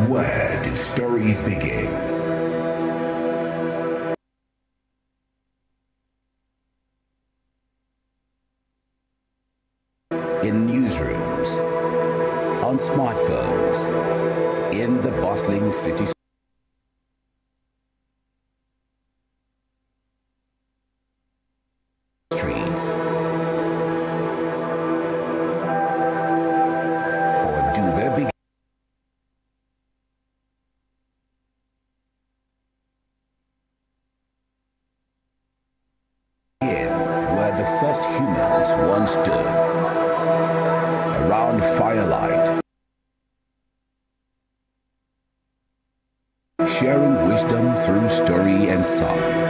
Where do stories begin? In newsrooms, on smartphones, in the bustling city streets. Or do they begin where the first humans once stood? around firelight, sharing wisdom through story and song.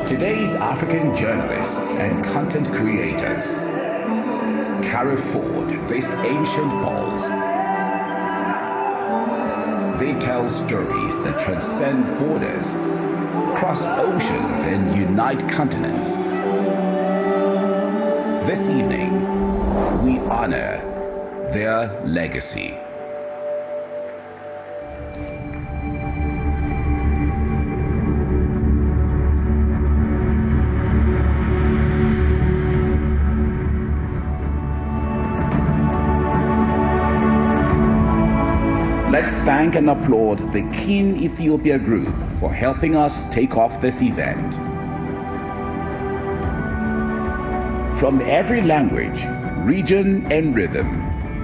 Today's African journalists and content creators carry forward these ancient halls. They tell stories that transcend borders, cross oceans, and unite continents. This evening, we honor their legacy. Let's thank and applaud the Keen Ethiopia Group for helping us take off this event. From every language, region, and rhythm,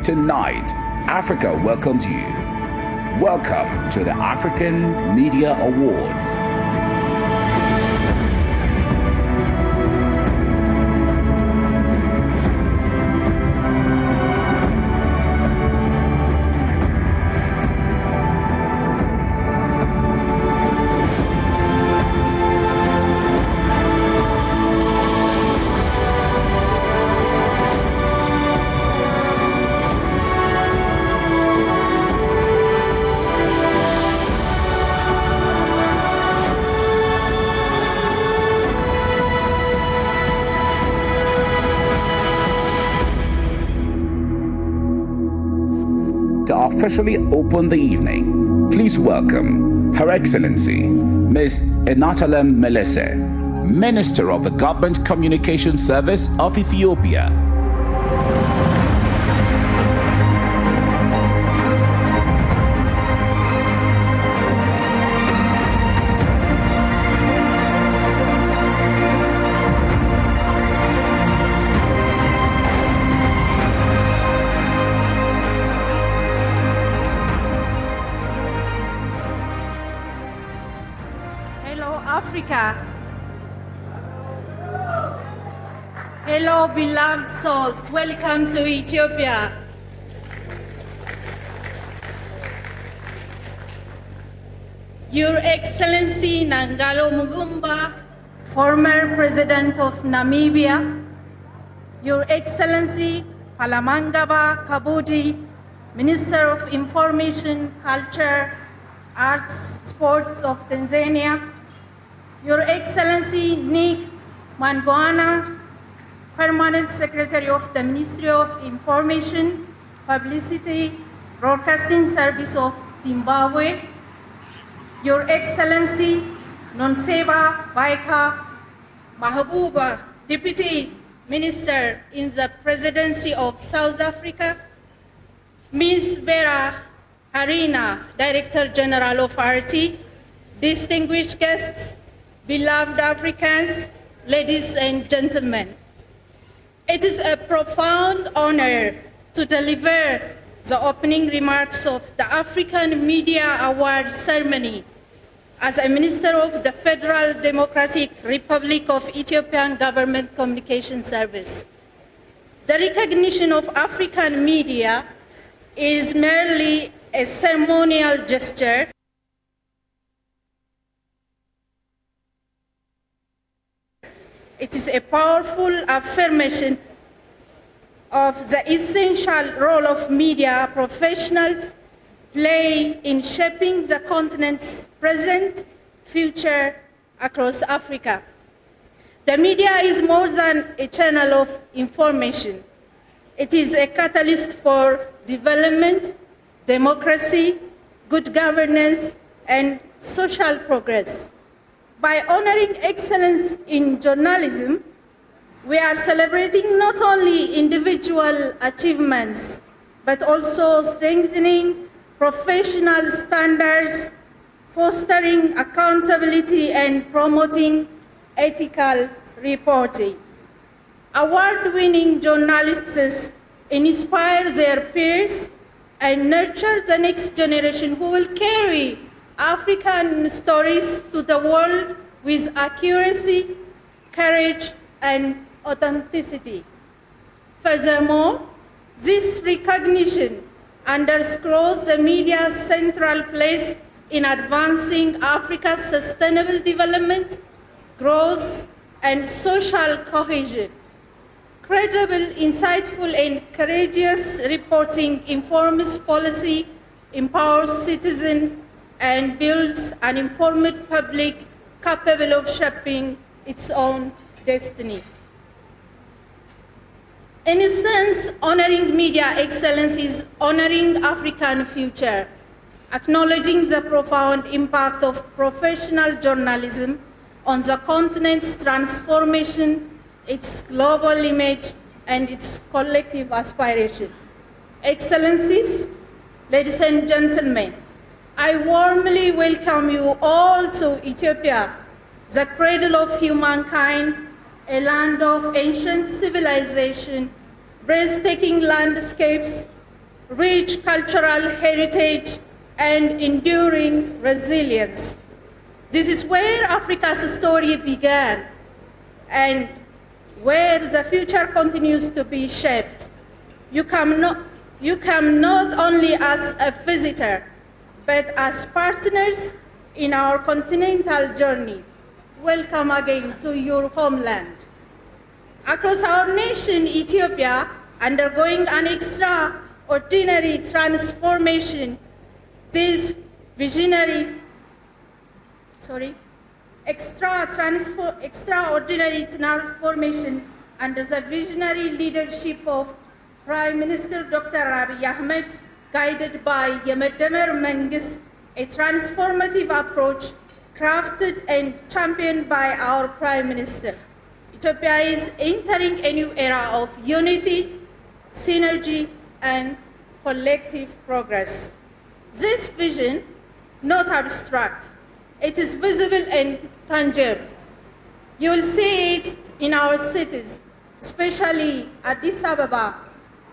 tonight, Africa welcomes you. Welcome to the African Media Awards. officially open the evening, please welcome Her Excellency, Ms. Enatalem Melese, Minister of the Government Communication Service of Ethiopia. Africa. Hello, beloved souls. Welcome to Ethiopia. Your Excellency Nangalo Mugumba, former President of Namibia, Your Excellency Palamangaba Kabudi, Minister of Information, Culture, Arts, Sports of Tanzania, Your Excellency Nick Mangwana, Permanent Secretary of the Ministry of Information, Publicity, Broadcasting Service of Zimbabwe, Your Excellency Nonseba Baika Mahabuba, Deputy Minister in the Presidency of South Africa, Ms. Vera Harina, Director General of RT, distinguished guests, beloved Africans, ladies and gentlemen. It is a profound honor to deliver the opening remarks of the African Media Award ceremony as a Minister of the Federal Democratic Republic of Ethiopian Government Communication Service. The recognition of African media is merely a ceremonial gesture. It is a powerful affirmation of the essential role of media professionals play in shaping the continent's present, future across Africa. The media is more than a channel of information. It is a catalyst for development, democracy, good governance, and social progress. By honoring excellence in journalism, we are celebrating not only individual achievements, but also strengthening professional standards, fostering accountability, and promoting ethical reporting. Award-winning journalists inspire their peers and nurture the next generation who will carry African stories to the world with accuracy, courage, and authenticity. Furthermore, this recognition underscores the media's central place in advancing Africa's sustainable development, growth, and social cohesion. Credible, insightful, and courageous reporting informs policy, empowers citizens, and builds an informed public capable of shaping its own destiny. In a sense, honoring media excellence is honoring African future, acknowledging the profound impact of professional journalism on the continent's transformation, its global image, and its collective aspiration. Excellencies, ladies and gentlemen, I warmly welcome you all to Ethiopia, the cradle of humankind, a land of ancient civilization, breathtaking landscapes, rich cultural heritage, and enduring resilience. This is where Africa's story began and where the future continues to be shaped. You come not only as a visitor, but as partners in our continental journey. Welcome again to your homeland. Across our nation, Ethiopia, undergoing an extraordinary transformation, extraordinary transformation under the visionary leadership of Prime Minister Dr. Abiy Ahmed, guided by Yemedemer Mengis, a transformative approach crafted and championed by our Prime Minister. Ethiopia is entering a new era of unity, synergy, and collective progress. This vision, not abstract, it is visible and tangible. You will see it in our cities, especially Addis Ababa,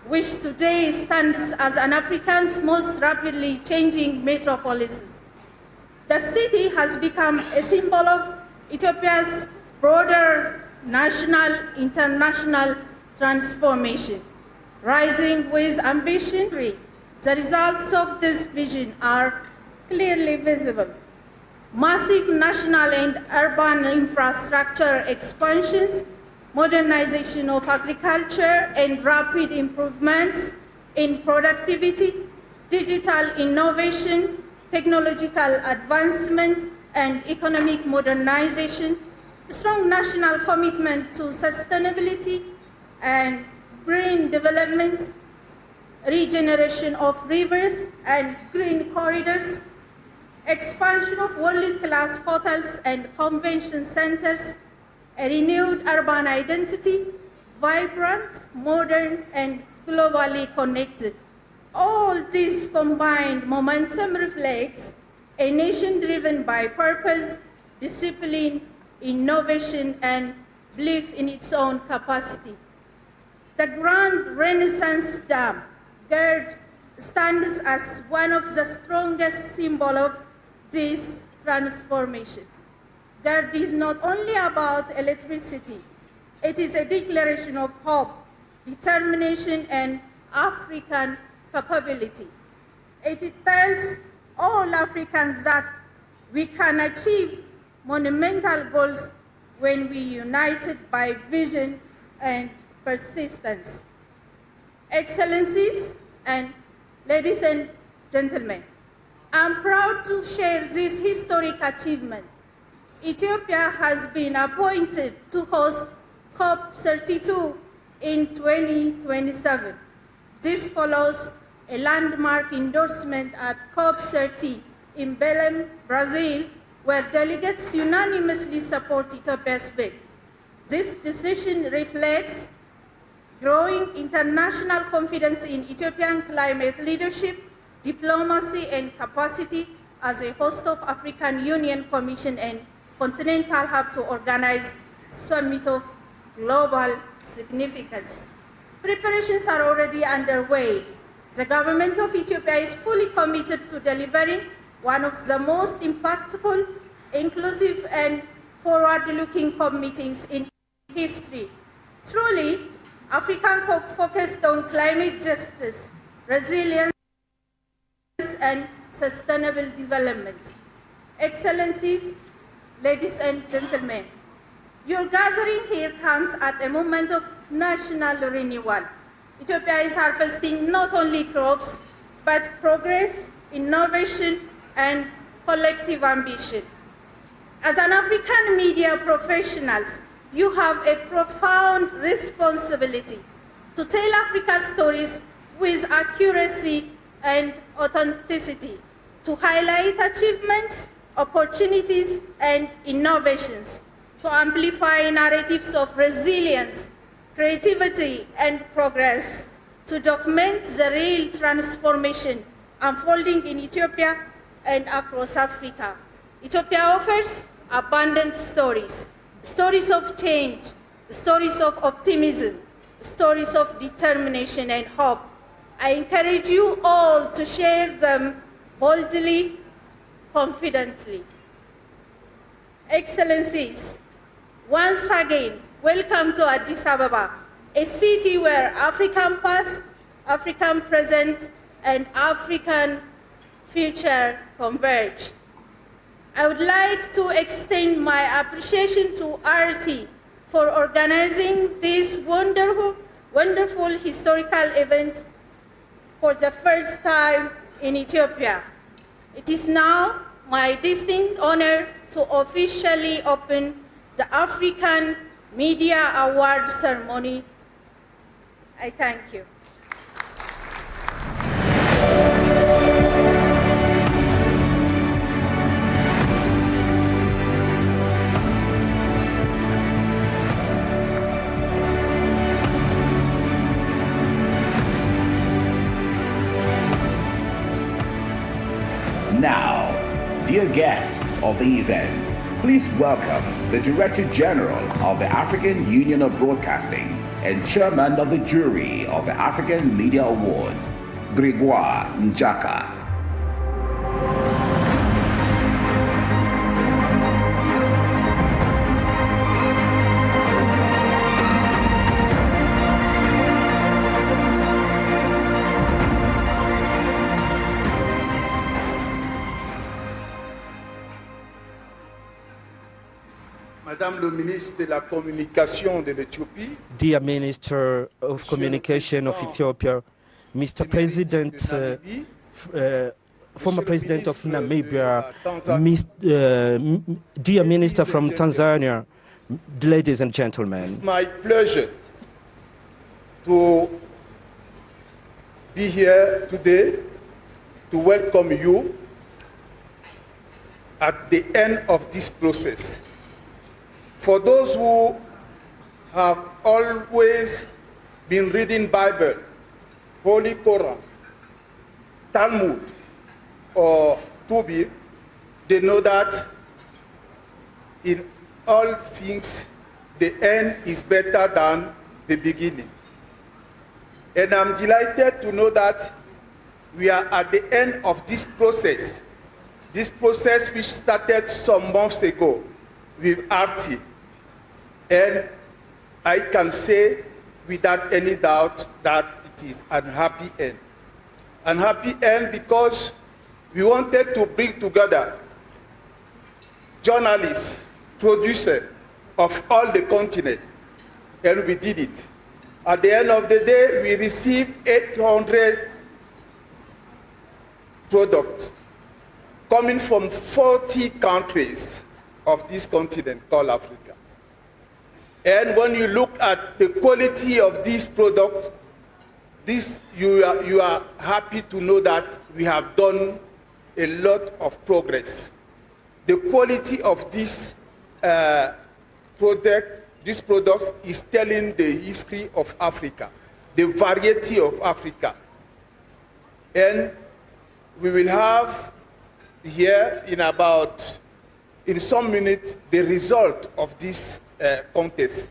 which today stands as an Africa's most rapidly changing metropolis. The city has become a symbol of Ethiopia's broader national, international transformation. Rising with ambition, the results of this vision are clearly visible. Massive national and urban infrastructure expansions, modernization of agriculture, and rapid improvements in productivity, digital innovation, technological advancement, and economic modernization, strong national commitment to sustainability and green development, regeneration of rivers and green corridors, expansion of world-class hotels and convention centers, a renewed urban identity, vibrant, modern, and globally connected. All this combined momentum reflects a nation driven by purpose, discipline, innovation, and belief in its own capacity. The Grand Renaissance Dam GERD stands as one of the strongest symbols of this transformation. GERD is not only about electricity, it is a declaration of hope, determination, and African capability. It tells all Africans that we can achieve monumental goals when we are united by vision and persistence. Excellencies and ladies and gentlemen, I'm proud to share this historic achievement. Ethiopia has been appointed to host COP32 in 2027. This follows a landmark endorsement at COP30 in Belém, Brazil, where delegates unanimously support Ethiopia's bid. This decision reflects growing international confidence in Ethiopian climate leadership, diplomacy, and capacity as a host of African Union Commission and Continental Hub to organize summit of global significance. Preparations are already underway. The government of Ethiopia is fully committed to delivering one of the most impactful, inclusive, and forward-looking COP meetings in history. Truly, African COP focused on climate justice, resilience, and sustainable development. Excellencies, ladies and gentlemen, your gathering here comes at a moment of national renewal. Ethiopia is harvesting not only crops, but progress, innovation, and collective ambition. As an African media professionals, you have a profound responsibility to tell Africa's stories with accuracy and authenticity, to highlight achievements, opportunities, and innovations, to amplify narratives of resilience, creativity, and progress, to document the real transformation unfolding in Ethiopia and across Africa. Ethiopia offers abundant stories, stories of change, stories of optimism, stories of determination and hope. I encourage you all to share them boldly, confidently. Excellencies, once again, welcome to Addis Ababa, a city where African past, African present, and African future converge. I would like to extend my appreciation to RT for organizing this wonderful historical event for the first time in Ethiopia. It is now my distinct honor to officially open the African Media Award ceremony. I thank you. Dear guests of the event, please welcome the Director General of the African Union of Broadcasting and Chairman of the Jury of the African Media Awards, Gregoire Njaka. Madame le ministre de la Communication de l'Éthiopie, Dear Minister of Communication of Ethiopia, Mr. President, former President of Namibia, dear Minister from Tanzania, ladies and gentlemen. it's my pleasure to be here today to welcome you at the end of this process. For those who have always been reading Bible, Holy Quran, Talmud, or Tubir, they know that in all things, the end is better than the beginning. And I'm delighted to know that we are at the end of this process which started some months ago with RT. And I can say without any doubt that it is an happy end. An happy end because we wanted to bring together journalists, producers of all the continent, and we did it. At the end of the day, we received 800 products coming from 40 countries of this continent called Africa. And when you look at the quality of these products, you are happy to know that we have done a lot of progress. The quality of these products is telling the history of Africa, the variety of Africa. And we will have here in some minutes the result of this contest.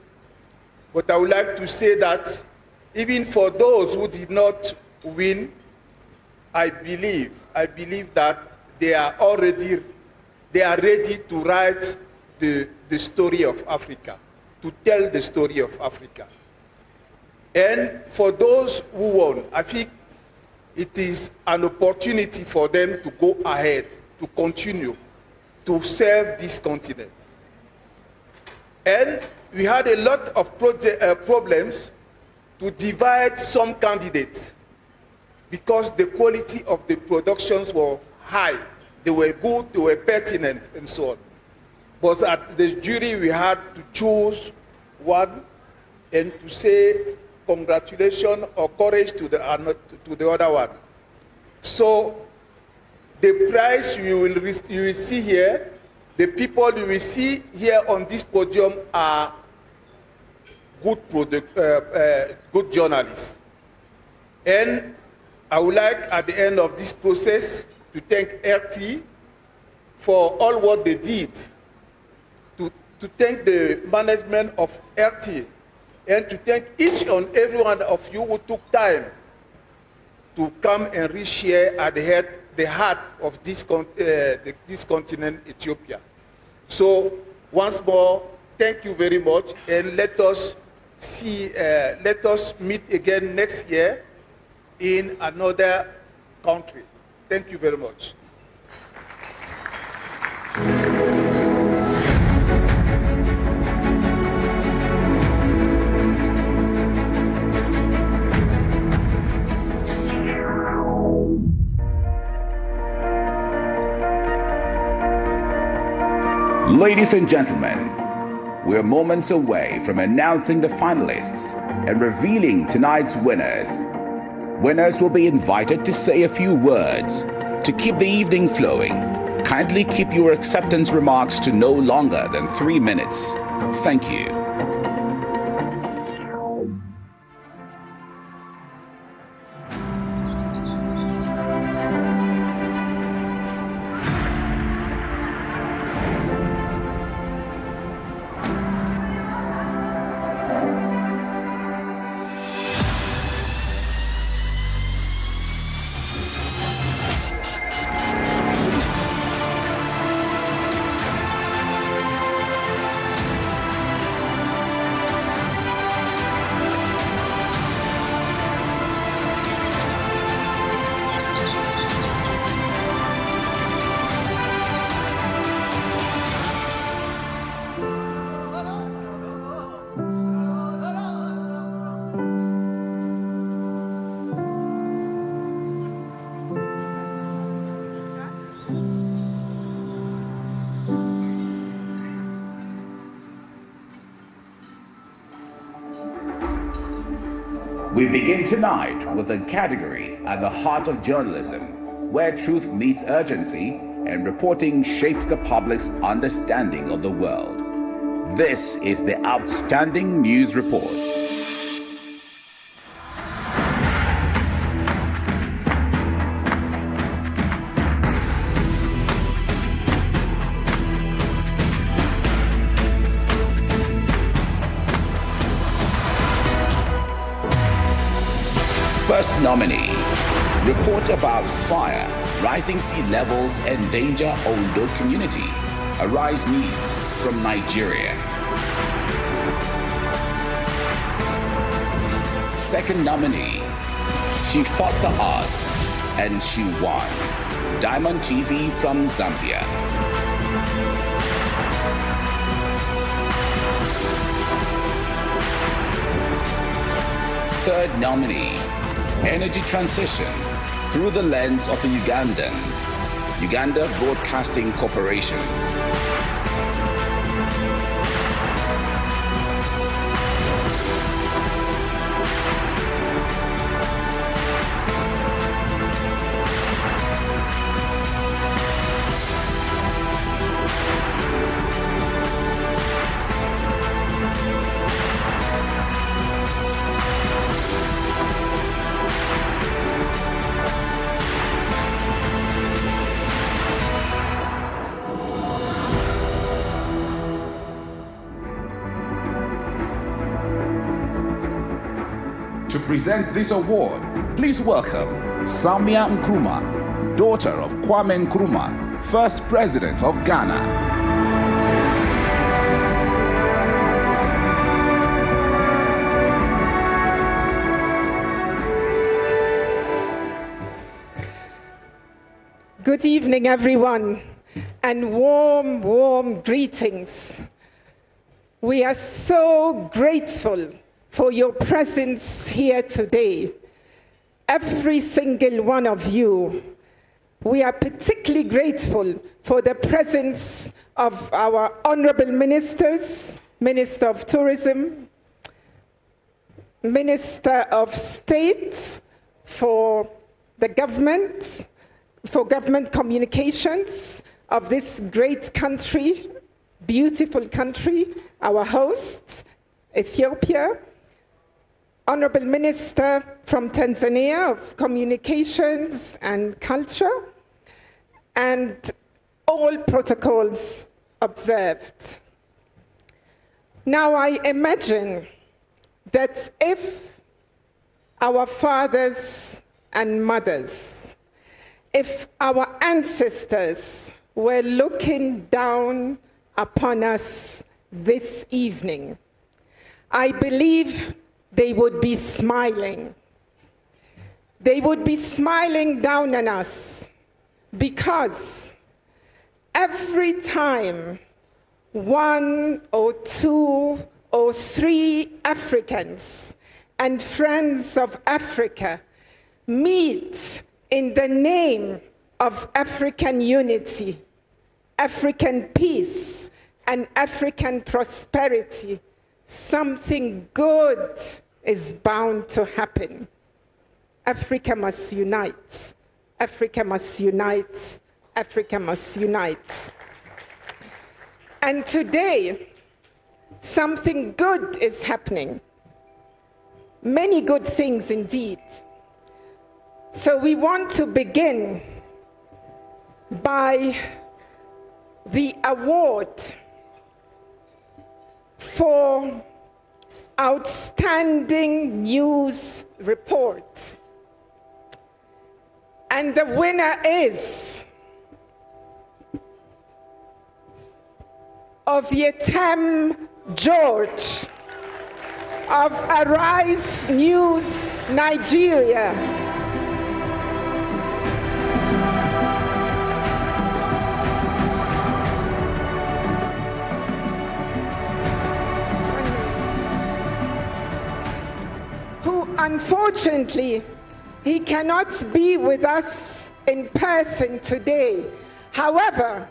But I would like to say that even for those who did not win, I believe that they are ready to write the story of Africa, to tell the story of Africa. And for those who won, I think it is an opportunity for them to go ahead, to continue to serve this continent. And we had a lot of problems to divide some candidates because the quality of the productions were high. They were good, they were pertinent, and so on. But at the jury, we had to choose one and to say congratulations or courage to the other one. So the prize you will see here, the people you will see here on this podium are good journalists. And I would like at the end of this process to thank RT for all what they did, to thank the management of RT, and to thank each and every one of you who took time to come and reshare at the heart of this continent, Ethiopia. So once more, thank you very much, and let us meet again next year in another country. Thank you very much. Ladies and gentlemen, we're moments away from announcing the finalists and revealing tonight's winners. Winners will be invited to say a few words. To keep the evening flowing, kindly keep your acceptance remarks to no longer than 3 minutes. Thank you. We begin tonight with a category at the heart of journalism, where truth meets urgency and reporting shapes the public's understanding of the world. This is the Outstanding News Report. First nominee, report about fire, rising sea levels endanger Ondo community. Arise News from Nigeria. Second nominee, she fought the odds and she won. Diamond TV from Zambia. Third nominee, energy transition through the lens of a Ugandan, Uganda Broadcasting Corporation. To present this award, please welcome Samia Nkrumah, daughter of Kwame Nkrumah, first president of Ghana. Good evening, everyone, and warm, warm greetings. We are so grateful for your presence here today. Every single one of you. We are particularly grateful for the presence of our honorable ministers, Minister of Tourism, Minister of State for the government, for government communications of this great country, beautiful country, our host, Ethiopia, Honorable Minister from Tanzania of Communications and Culture, and all protocols observed. Now I imagine that if our fathers and mothers, if our ancestors were looking down upon us this evening, I believe they would be smiling. They would be smiling down on us because every time one or two or three Africans and friends of Africa meet in the name of African unity, African peace, and African prosperity, something good is bound to happen. Africa must unite. Africa must unite. Africa must unite. And today, something good is happening. Many good things indeed. So we want to begin by the award for Outstanding News Report. And the winner is Ovietem George of Arise News, Nigeria. Unfortunately, he cannot be with us in person today. However,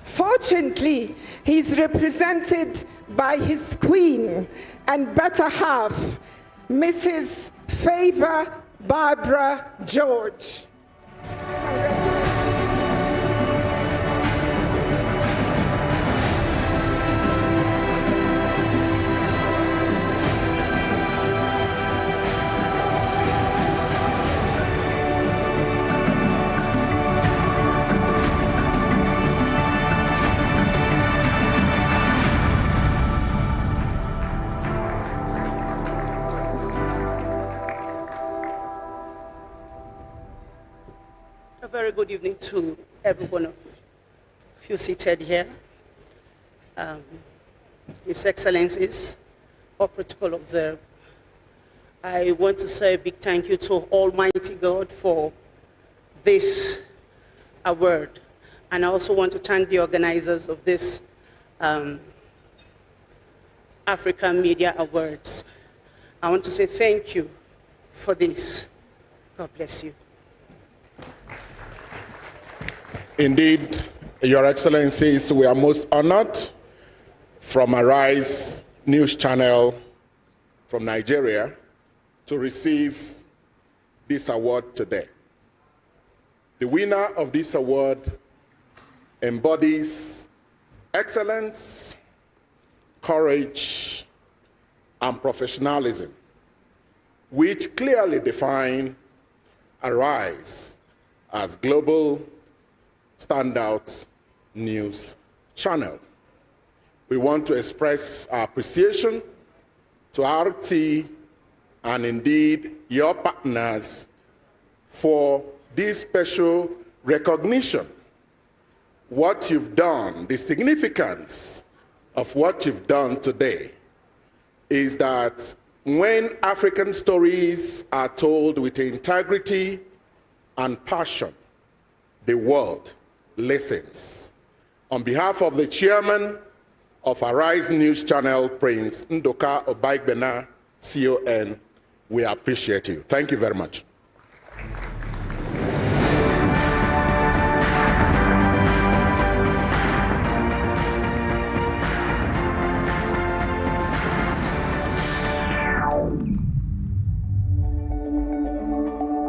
fortunately, he's represented by his queen and better half, Mrs. Favor Barbara George. A very good evening to every one of you seated here. His Excellencies, all protocol observed. I want to say a big thank you to Almighty God for this award. And I also want to thank the organizers of this African Media Awards. I want to say thank you for this. God bless you. Indeed, Your Excellencies, we are most honored from Arise News Channel from Nigeria to receive this award today. The winner of this award embodies excellence, courage, and professionalism, which clearly define Arise as global standout news channel. We want to express our appreciation to RT and indeed your partners for this special recognition. What you've done, the significance of what you've done today is that when African stories are told with integrity and passion, the world listens. On behalf of the chairman of Arise News Channel, Prince Ndoka Obaigbena, CON, we appreciate you. Thank you very much.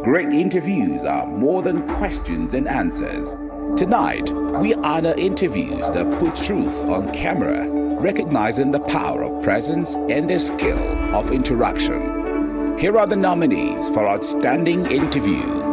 Great interviews are more than questions and answers. Tonight, we honor interviews that put truth on camera, recognizing the power of presence and the skill of interaction. Here are the nominees for Outstanding Interview.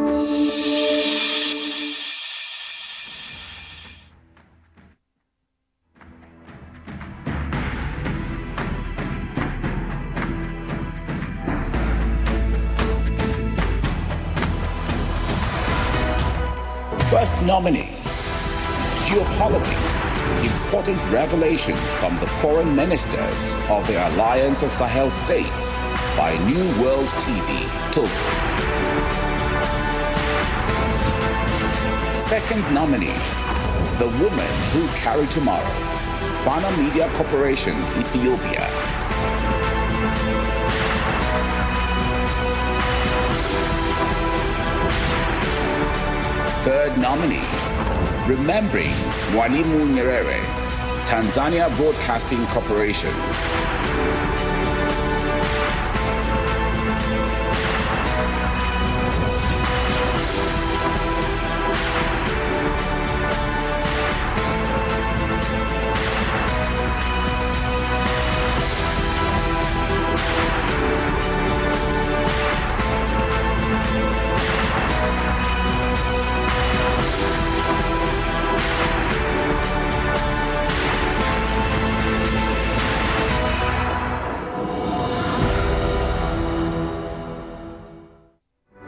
First nominee, Geopolitics, important revelations from the foreign ministers of the Alliance of Sahel States by New World TV, Togo. Second nominee, The Woman Who Carried Tomorrow, Fana Media Corporation, Ethiopia. Third nominee, Remembering Mwalimu Nyerere, Tanzania Broadcasting Corporation.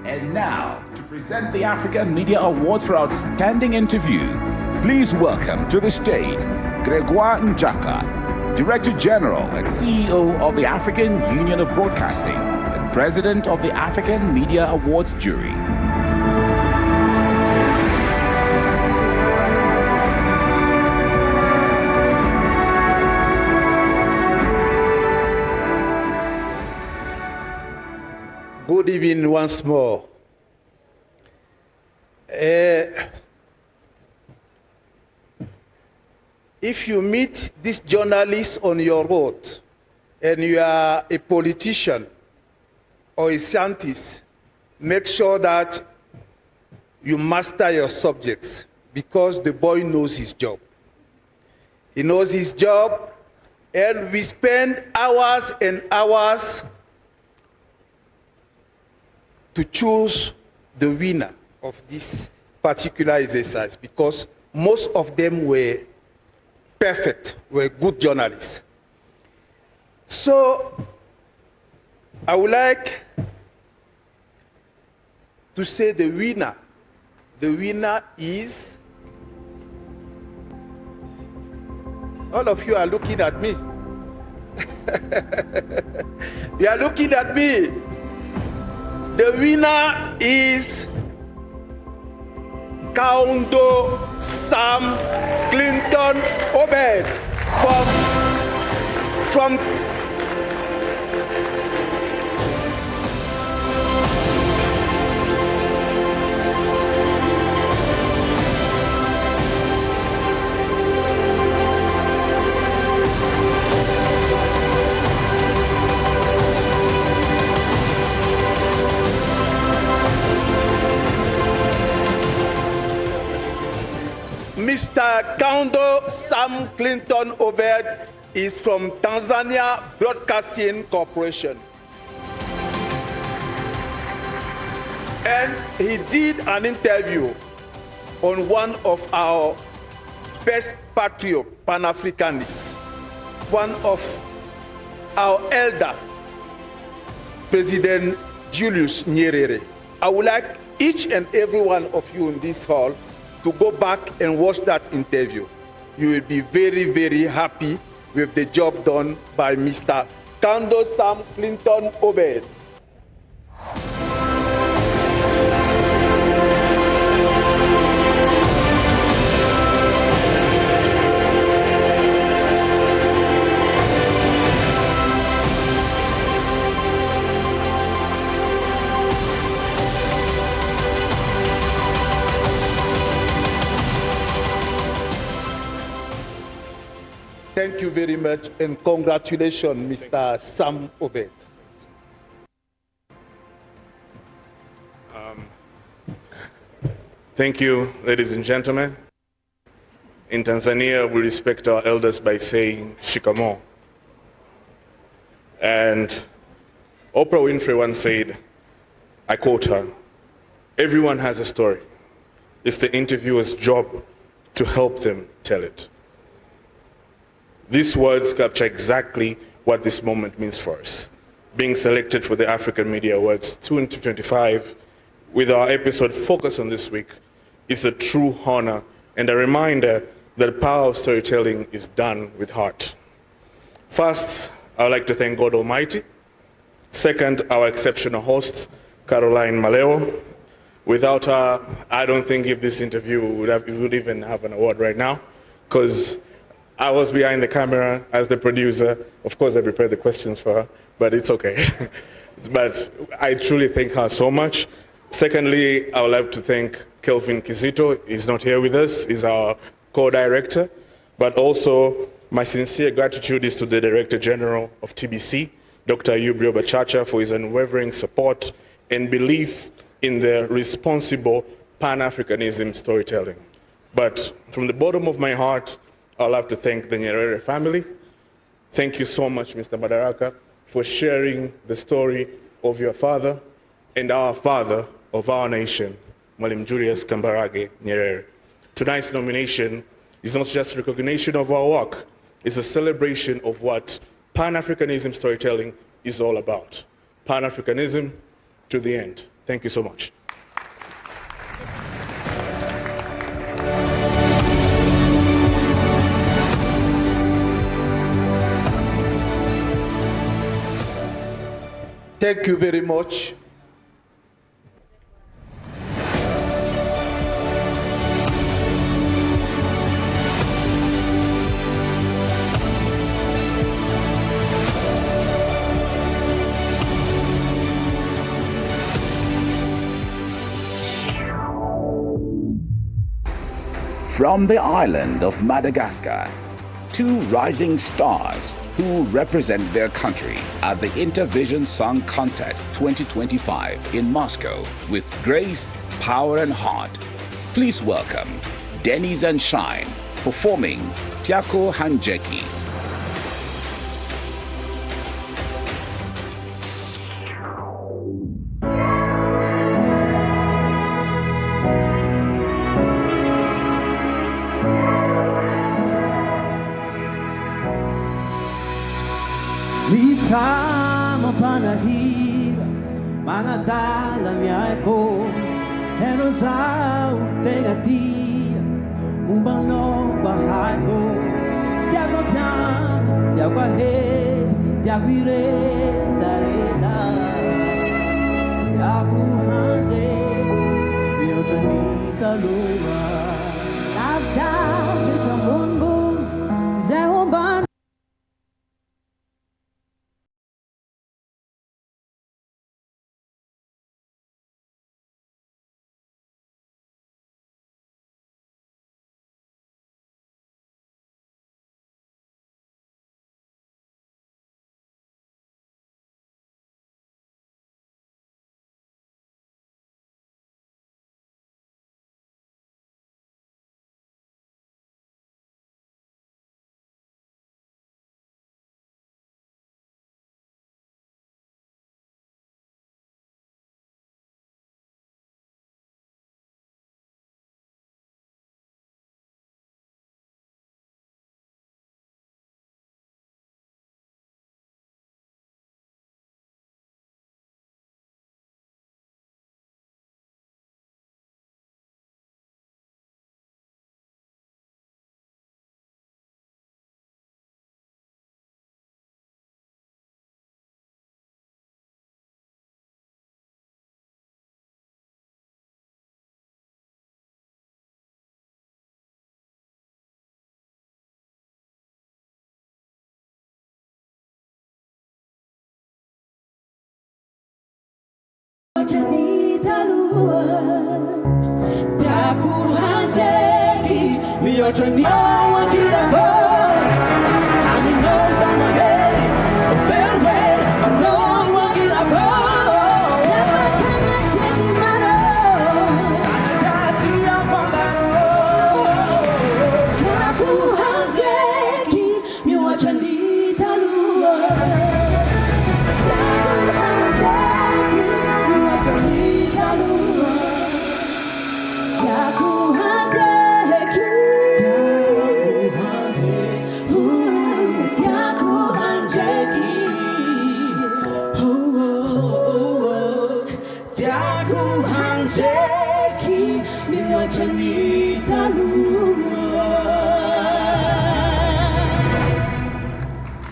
And now, to present the African Media Award for Outstanding Interview, please welcome to the stage Gregoire Njaka, Director General and CEO of the African Union of Broadcasting and President of the African Media Awards Jury. Good evening once more. If you meet this journalist on your road and you are a politician, or a scientist, make sure that you master your subjects, because the boy knows his job. He knows his job, and we spend hours and hours to choose the winner of this particular exercise, because most of them were perfect, were good journalists. So I would like to say the winner. The winner is, all of you are looking at me. You are looking at me. The winner is Kaundo Sam Clinton Obed from Mr. Kaundo Sam Clinton Obed is from Tanzania Broadcasting Corporation. And he did an interview on one of our best patriot Pan-Africanists, one of our elder, President Julius Nyerere. I would like each and every one of you in this hall to go back and watch that interview. You will be very, very happy with the job done by Mr. Kaundo Sam Clinton Obed. Thank you very much, and congratulations, Mr. Sam Obed. Thank you, ladies and gentlemen. In Tanzania, we respect our elders by saying shikamoo. And Oprah Winfrey once said, I quote her, "Everyone has a story. It's the interviewer's job to help them tell it." These words capture exactly what this moment means for us. Being selected for the African Media Awards 2025 with our episode focused on this week is a true honor and a reminder that the power of storytelling is done with heart. First, I would like to thank God Almighty. Second, our exceptional host, Caroline Maleo. Without her, I don't think if this interview would even have an award right now, because I was behind the camera as the producer. Of course, I prepared the questions for her, but it's okay. But I truly thank her so much. Secondly, I would like to thank Kelvin Kizito. He's not here with us. He's our co-director. But also, my sincere gratitude is to the Director General of TBC, Dr. Ayub Bachacha, for his unwavering support and belief in the responsible Pan-Africanism storytelling. But from the bottom of my heart, I'd love to thank the Nyerere family. Thank you so much, Mr. Madaraka, for sharing the story of your father and our father of our nation, Mwalimu Julius Kambarage Nyerere. Tonight's nomination is not just recognition of our work, it's a celebration of what Pan-Africanism storytelling is all about. Pan-Africanism to the end. Thank you so much. Thank you very much. From the island of Madagascar, two rising stars who represent their country at the Intervision Song Contest 2025 in Moscow with grace, power, and heart. Please welcome Dennis and Shine performing Tyako Hanjeki. Sama panahira mga dalam ko Henozau tengatia umbano bahago Tiago pian Tiago he Tiago ire darena Tiago hanje Bio tanika luma Nafta Vita mungu Zauban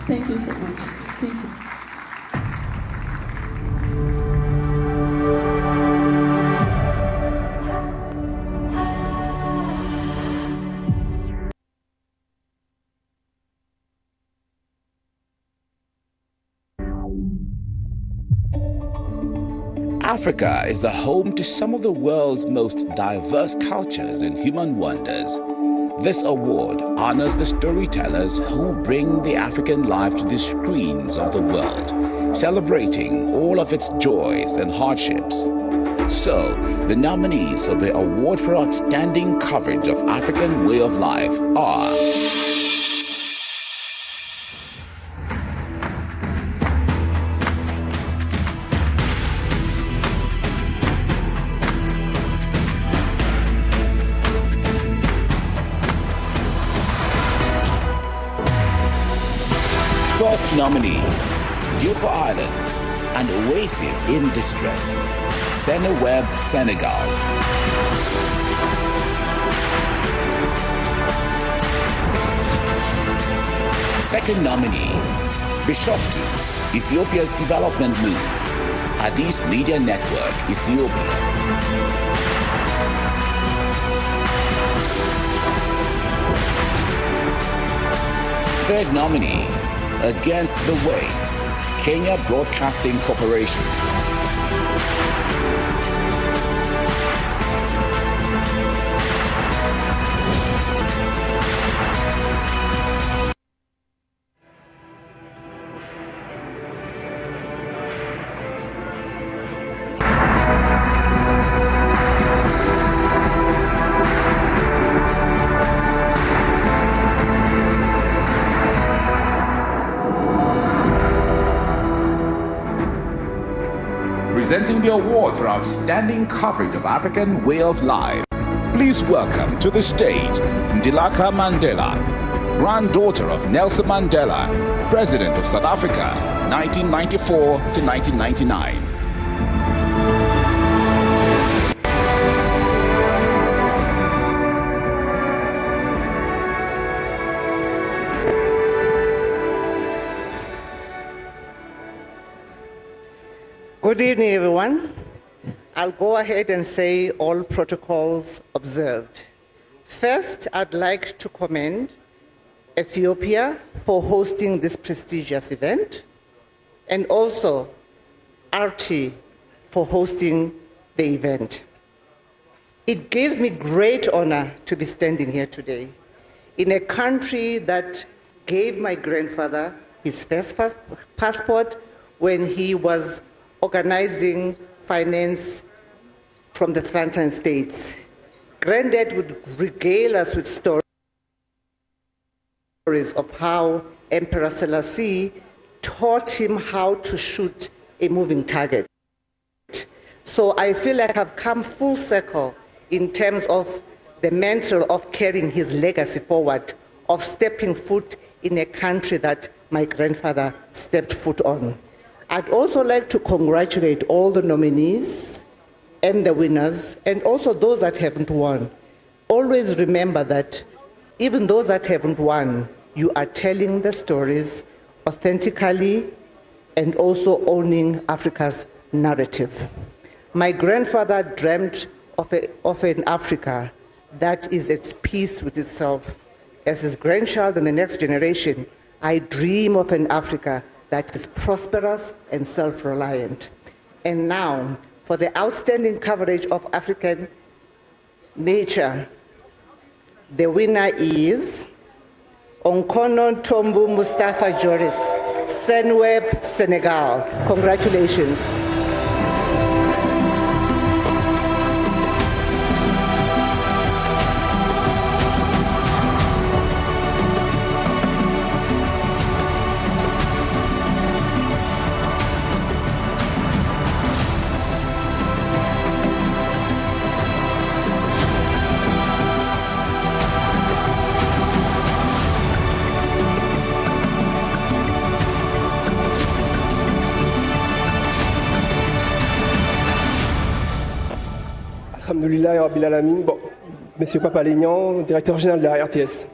Thank you so much. Thank you. Africa is the home to some of the world's most diverse cultures and human wonders. This award honors the storytellers who bring the African life to the screens of the world, celebrating all of its joys and hardships. So, the nominees of the Award for Outstanding Coverage of African Way of Life are First nominee, Dupa Island, an oasis in distress, Seneweb, Senegal. Second nominee, Bishoftu, Ethiopia's development move, Addis Media Network, Ethiopia. Third nominee, Against the Way, Kenya Broadcasting Corporation. presenting the award for outstanding coverage of African way of life. Please welcome to the stage Ndilaka Mandela, granddaughter of Nelson Mandela, President of South Africa, 1994 to 1999. Good evening, everyone. I'll go ahead and say all protocols observed. First, I'd like to commend Ethiopia for hosting this prestigious event, and also RT for hosting the event. It gives me great honor to be standing here today in a country that gave my grandfather his first passport when he was organizing finance from the frontline states. Granddad would regale us with stories of how Emperor Selassie taught him how to shoot a moving target. So I feel like I've come full circle in terms of the mantle of carrying his legacy forward, of stepping foot in a country that my grandfather stepped foot on. I'd also like to congratulate all the nominees and the winners, and also those that haven't won. Always remember that even those that haven't won, you are telling the stories authentically and also owning Africa's narrative. My grandfather dreamt of an Africa that is at peace with itself. As his grandchild and the next generation, I dream of an Africa that is prosperous and self-reliant. And now, for the outstanding coverage of African nature, the winner is Onkono Tombu Mustafa Joris, Senweb, Senegal. Congratulations. Alhamdoulilah Rabbil Alamin. Bon, Monsieur Papalignan, directeur général de la RTS.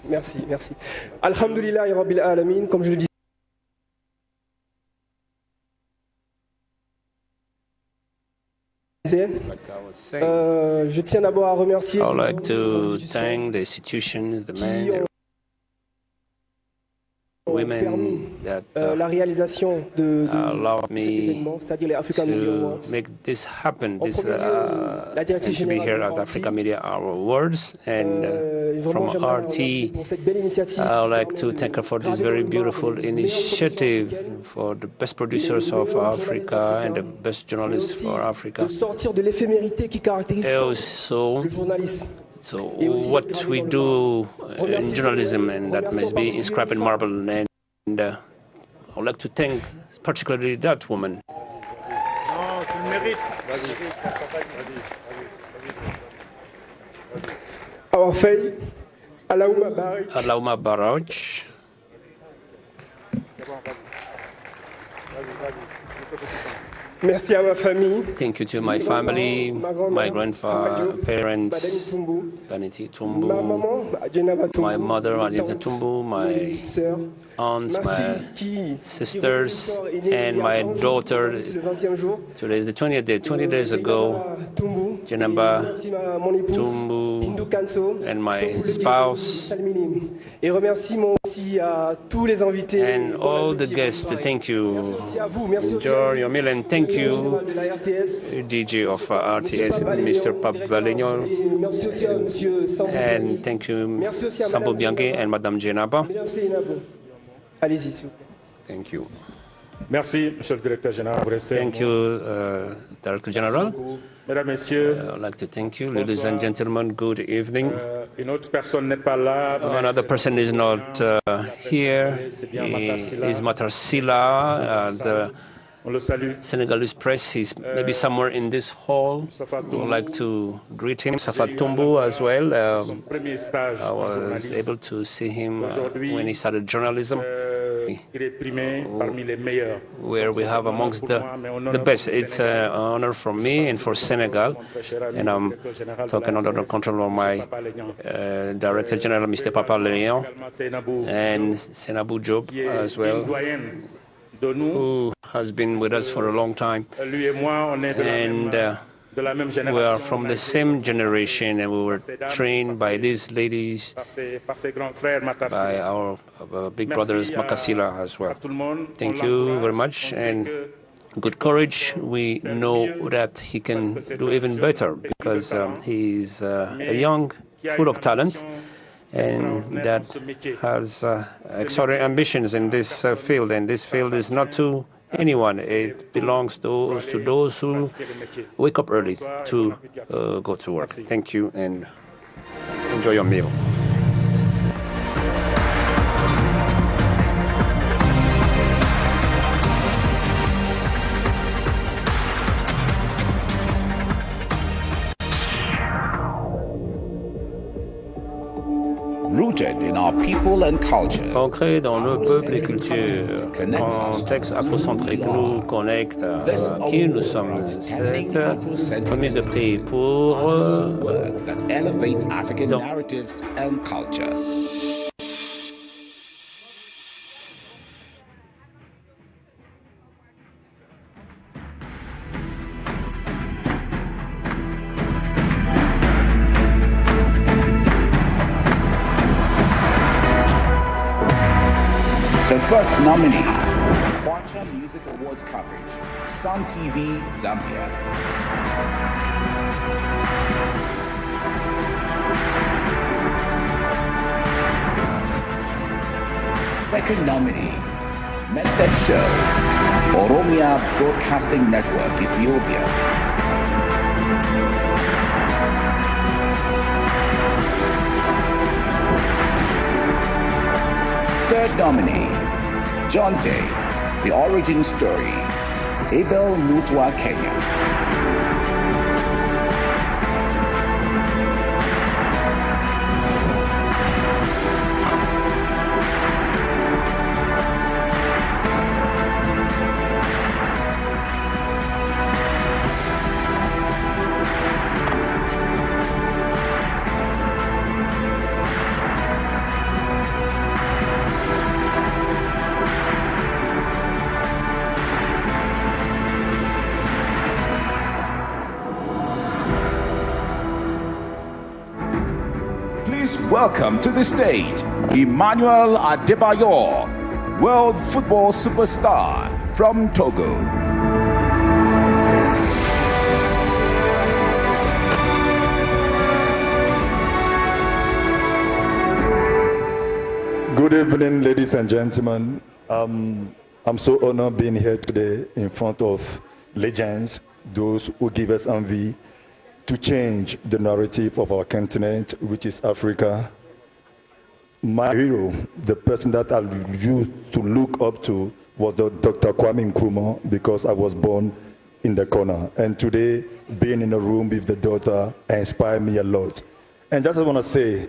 Merci. Merci. Alhamdoulilah Rabbil Alamin, comme je le disais. Je tiens d'abord à remercier. I would like to thank the institutions, the men, the women that allowed me to make this happen. And to be here at Africa Media Awards, and from RT, I would like to thank her for this very beautiful initiative for the best producers of Africa and the best journalists for Africa. So what we do in journalism, and that must be inscribed in marble. And I would like to thank particularly that woman. Alaouma Baraj. Merci à ma famille. Thank you to my family, my grandfather, parents, Baniti Tumbu, my mother, Adita Tumbu, my aunts, my sisters, and my daughter. Today is the 20th day. 20 days ago, Jenaba Tumbu, and my spouse, and all the guests. Thank you. Enjoy your meal, and thank you, DJ of RTS, Mr. Papalignan, and thank you, Sambo Bianchi and Madame Jenaba. Thank you. Merci, Monsieur le Directeur Général. Thank you, Director General. Mesdames, Messieurs, I'd like to thank you, ladies and gentlemen. Good evening. Une autre personne n'est pas là. Another person is not here. He is Matar Sila, the Senegalese press is maybe somewhere in this hall. I would like to greet him. Safat Toumbo as well. I was able to see him when he started journalism, where we have amongst the best. It's an honor for me and for Senegal, and I'm talking under the control of my Director General, Mr. Papa Leon, and Senabou Job as well, who has been with us for a long time. And we are from the same generation, and we were trained by these ladies, by our big brothers Makasila as well. Thank you very much, and good courage. We know that he can do even better because he's young, full of talent, and that has extraordinary ambitions in this field. And this field is not to anyone. It belongs to those who wake up early to go to work. Thank you, and enjoy your meal. Rooted in our people and culture. Ancré dans le peuple et culture, contexte afrocentrique nous connecte à qui nous sommes. Cette remise de prix pour work that elevates African narratives and culture. The first nominee, Kwacha Music Awards coverage, Sun TV, Zambia. Second nominee, Meset Show, Oromia Broadcasting Network, Ethiopia. Third nominee, Jonte, The Origin Story, Abel Mutwa, Kenya. Welcome to the stage, Emmanuel Adebayor, world football superstar from Togo. Good evening, ladies and gentlemen. I'm so honored being here today in front of legends, those who give us envy to change the narrative of our continent, which is Africa. My hero, the person that I used to look up to, was Dr. Kwame Nkrumah, because I was born in the corner. And today, being in a room with the daughter inspired me a lot. And just I want to say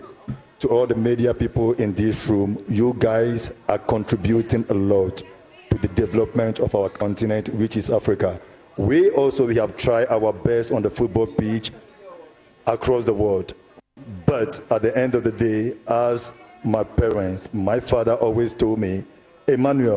to all the media people in this room, you guys are contributing a lot to the development of our continent, which is Africa. We have tried our best on the football pitch across the world. But at the end of the day, as my parents, my father always told me, Emmanuel,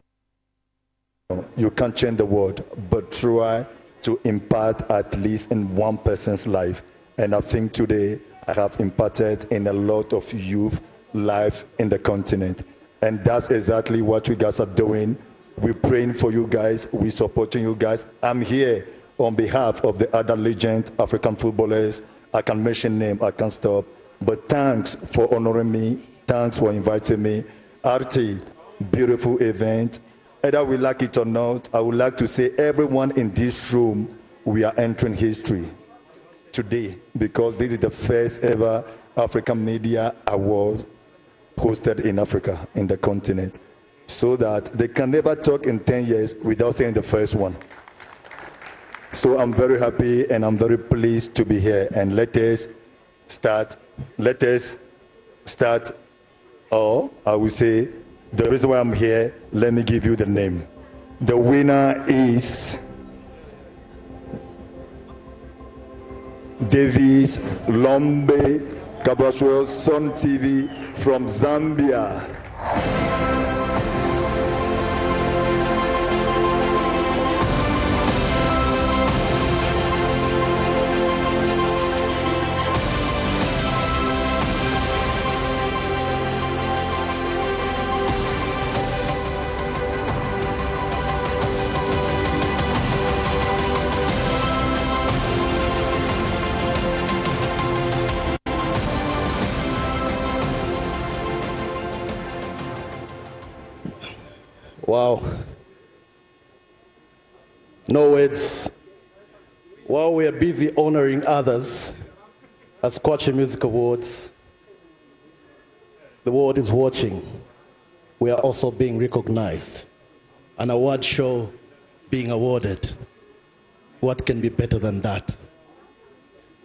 you can't change the world, but try to impact at least in one person's life. And I think today I have imparted in a lot of youth life in the continent. And that's exactly what you guys are doing. We're praying for you guys. We're supporting you guys. I'm here on behalf of the other legend African footballers. I can mention names, I can't stop. But thanks for honoring me. Thanks for inviting me. RT, beautiful event. Either we like it or not, I would like to say everyone in this room, we are entering history today because this is the first ever African Media Award hosted in Africa, in the continent. so that they can never talk in 10 years without saying the first one. So I'm very happy and I'm very pleased to be here. And let us start, or I will say, the reason why I'm here, let me give you the name. The winner is Davis Lombe Kabaswell Sun TV from Zambia. Wow. No words. While we are busy honoring others as Kwacha Music Awards, the world is watching. We are also being recognized. An award show being awarded. What can be better than that?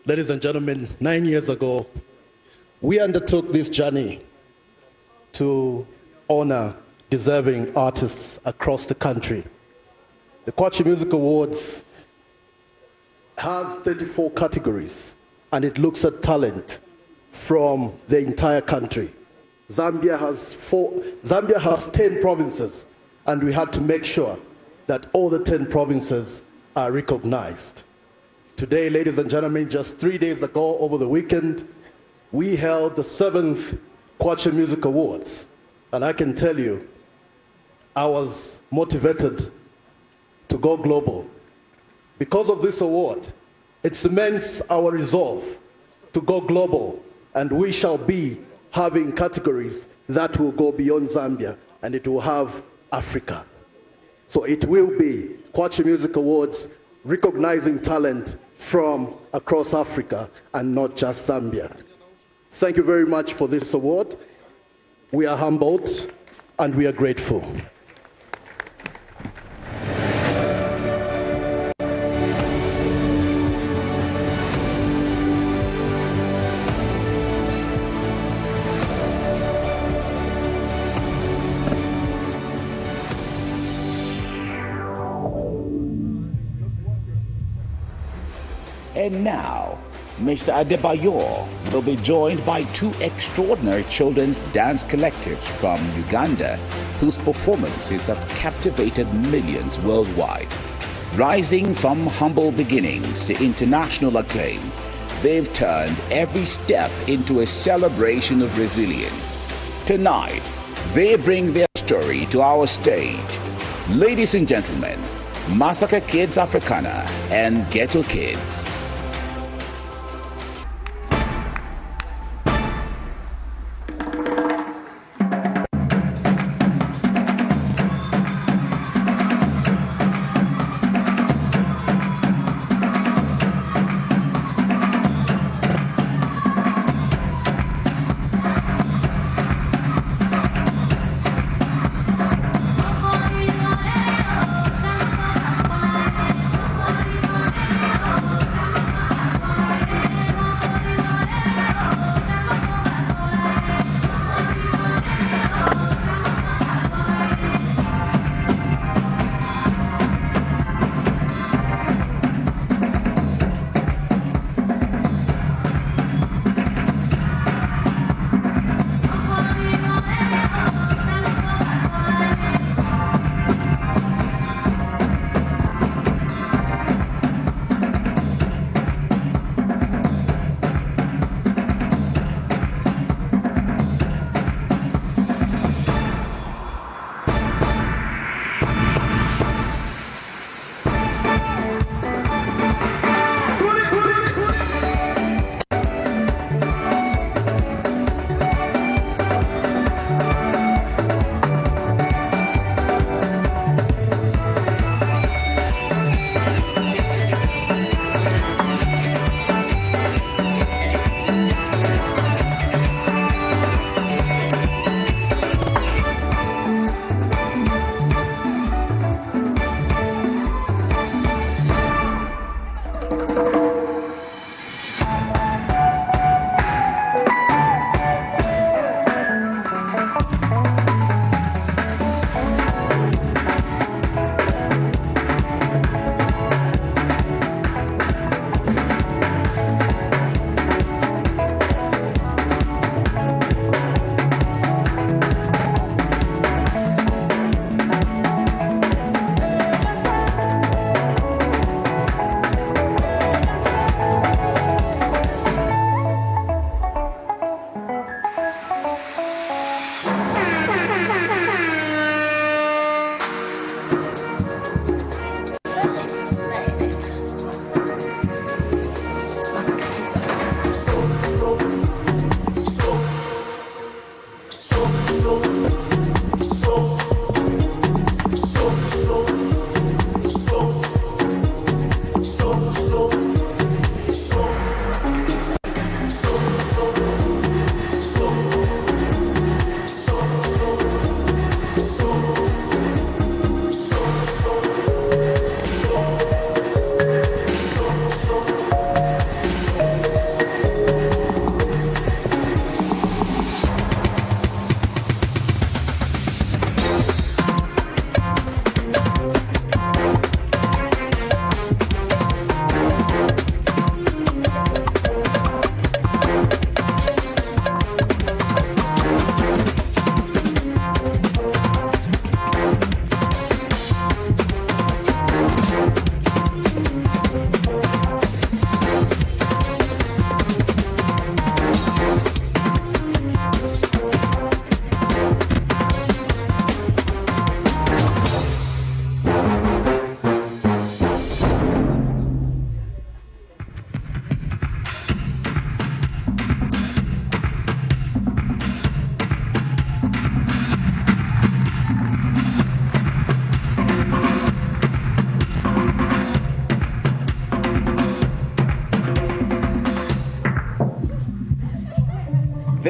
Ladies and gentlemen, 9 years ago, we undertook this journey to honor deserving artists across the country. The Kwacha Music Awards has 34 categories, and it looks at talent from the entire country. Zambia has 10 provinces, and we had to make sure that all the 10 provinces are recognized. Today, ladies and gentlemen, just 3 days ago, over the weekend, we held the 7th Kwacha Music Awards, and I can tell you, I was motivated to go global. Because of this award, it cements our resolve to go global, and we shall be having categories that will go beyond Zambia, and it will have Africa. So it will be Kwacha Music Awards recognizing talent from across Africa and not just Zambia. Thank you very much for this award. We are humbled and we are grateful. And now, Mr. Adebayor will be joined by two extraordinary children's dance collectives from Uganda, whose performances have captivated millions worldwide. Rising from humble beginnings to international acclaim, they've turned every step into a celebration of resilience. Tonight, they bring their story to our stage. Ladies and gentlemen, Massacre Kids Africana and Ghetto Kids.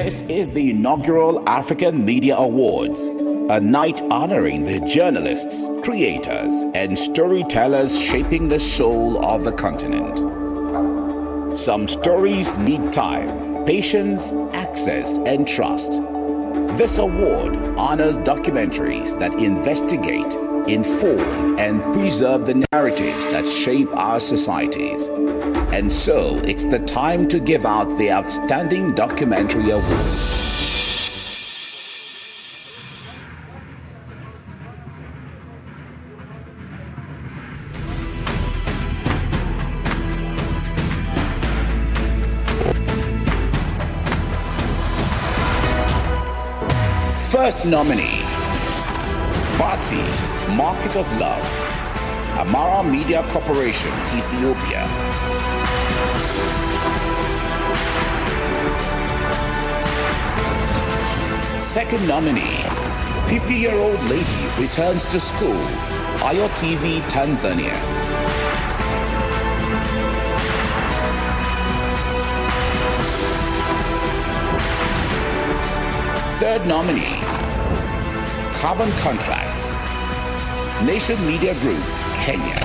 This is the inaugural African Media Awards, a night honoring the journalists, creators, and storytellers shaping the soul of the continent. Some stories need time, patience, access, and trust. This award honors documentaries that investigate, inform, and preserve the narratives that shape our societies. And so, it's the time to give out the Outstanding Documentary Award. First nominee, Bati, Market of Love, Amara Media Corporation, Ethiopia. Second nominee, 50-year-old lady returns to school, Ayo TV, Tanzania. Third nominee, Carbon Contracts, Nation Media Group, Kenya.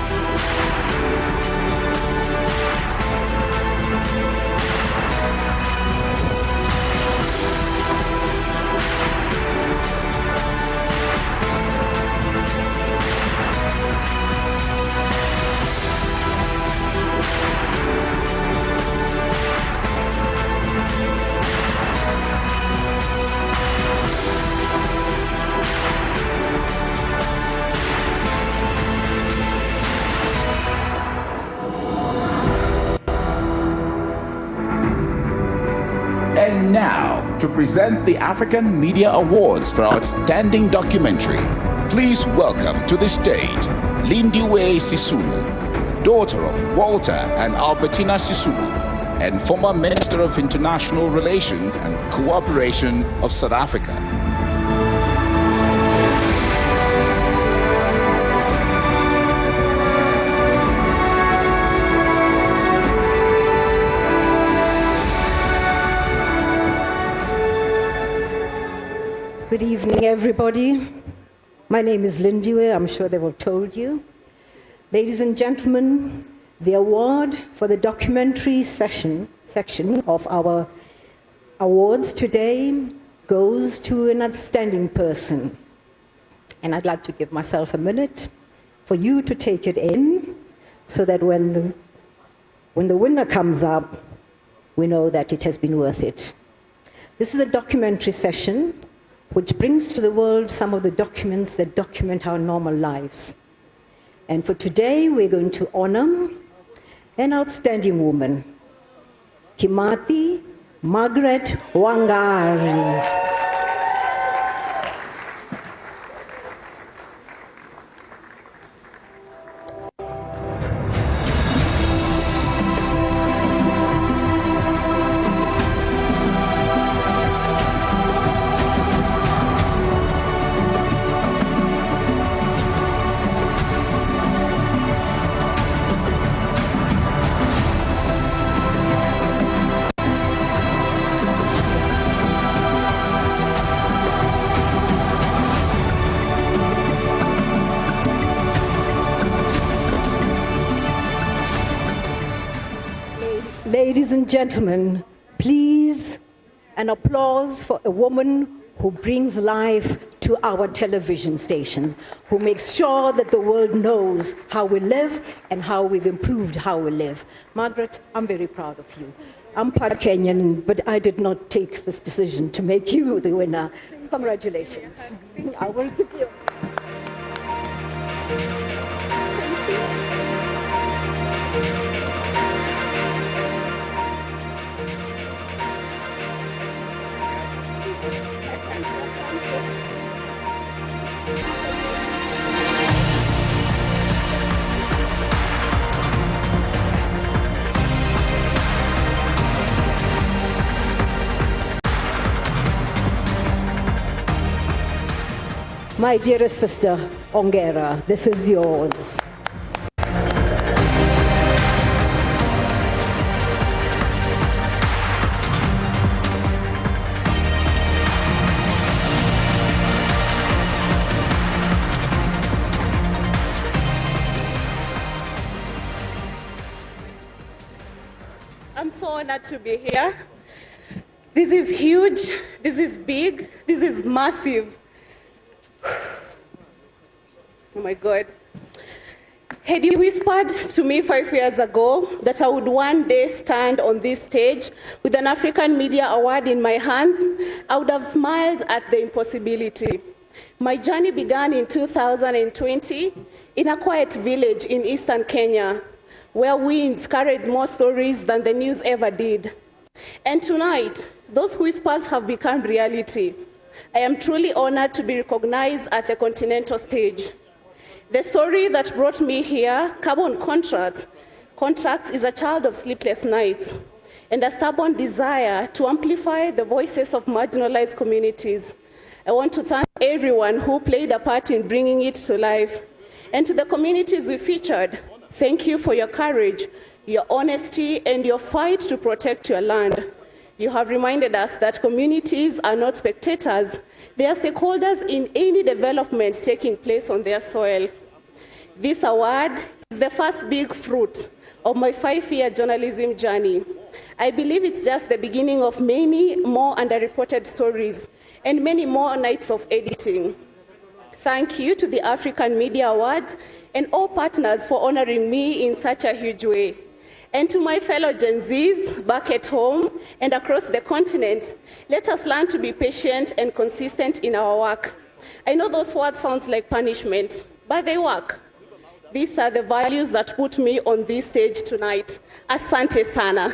And now, to present the African Media Awards for Outstanding Documentary, please welcome to the stage Lindiwe Sisulu, daughter of Walter and Albertina Sisulu, and former Minister of International Relations and Cooperation of South Africa. Good evening, everybody. My name is Lindiwe. I'm sure they've all told you. Ladies and gentlemen, the award for the documentary section of our awards today goes to an outstanding person. And I'd like to give myself a minute for you to take it in so that when the winner comes up, we know that it has been worth it. This is a documentary session which brings to the world some of the documents that document our normal lives. And for today, we're going to honor an outstanding woman, Kimathi Margaret Wangari. Ladies and gentlemen, please, an applause for a woman who brings life to our television stations, who makes sure that the world knows how we live and how we've improved how we live. Margaret, I'm very proud of you. I'm part Kenyan, but I did not take this decision to make you the winner. Congratulations. I will give you. My dearest sister, Ongera, this is yours. honored to be here. This is huge, this is big, this is massive. Oh my God. Had you whispered to me 5 years ago that I would one day stand on this stage with an African Media Award in my hands, I would have smiled at the impossibility. My journey began in 2020 in a quiet village in eastern Kenya, where winds carried more stories than the news ever did. And tonight, those whispers have become reality. I am truly honored to be recognized at the continental stage. The story that brought me here, Carbon Contracts, is a child of sleepless nights and a stubborn desire to amplify the voices of marginalized communities. I want to thank everyone who played a part in bringing it to life. And to the communities we featured, thank you for your courage, your honesty, and your fight to protect your land. You have reminded us that communities are not spectators. They are stakeholders in any development taking place on their soil. This award is the first big fruit of my 5-year journalism journey. I believe it's just the beginning of many more underreported stories and many more nights of editing. Thank you to the African Media Awards and all partners for honoring me in such a huge way. And to my fellow Gen Zs back at home and across the continent, let us learn to be patient and consistent in our work. I know those words sound like punishment, but they work. These are the values that put me on this stage tonight. Asante sana.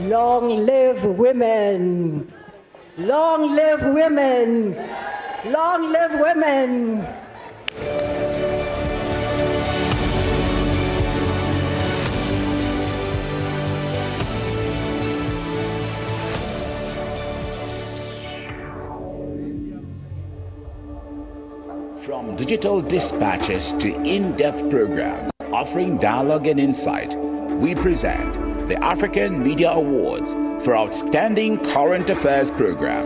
Long live women! Long live women! Long live women! From digital dispatches to in-depth programs offering dialogue and insight, we present the African Media Awards for Outstanding Current Affairs Program.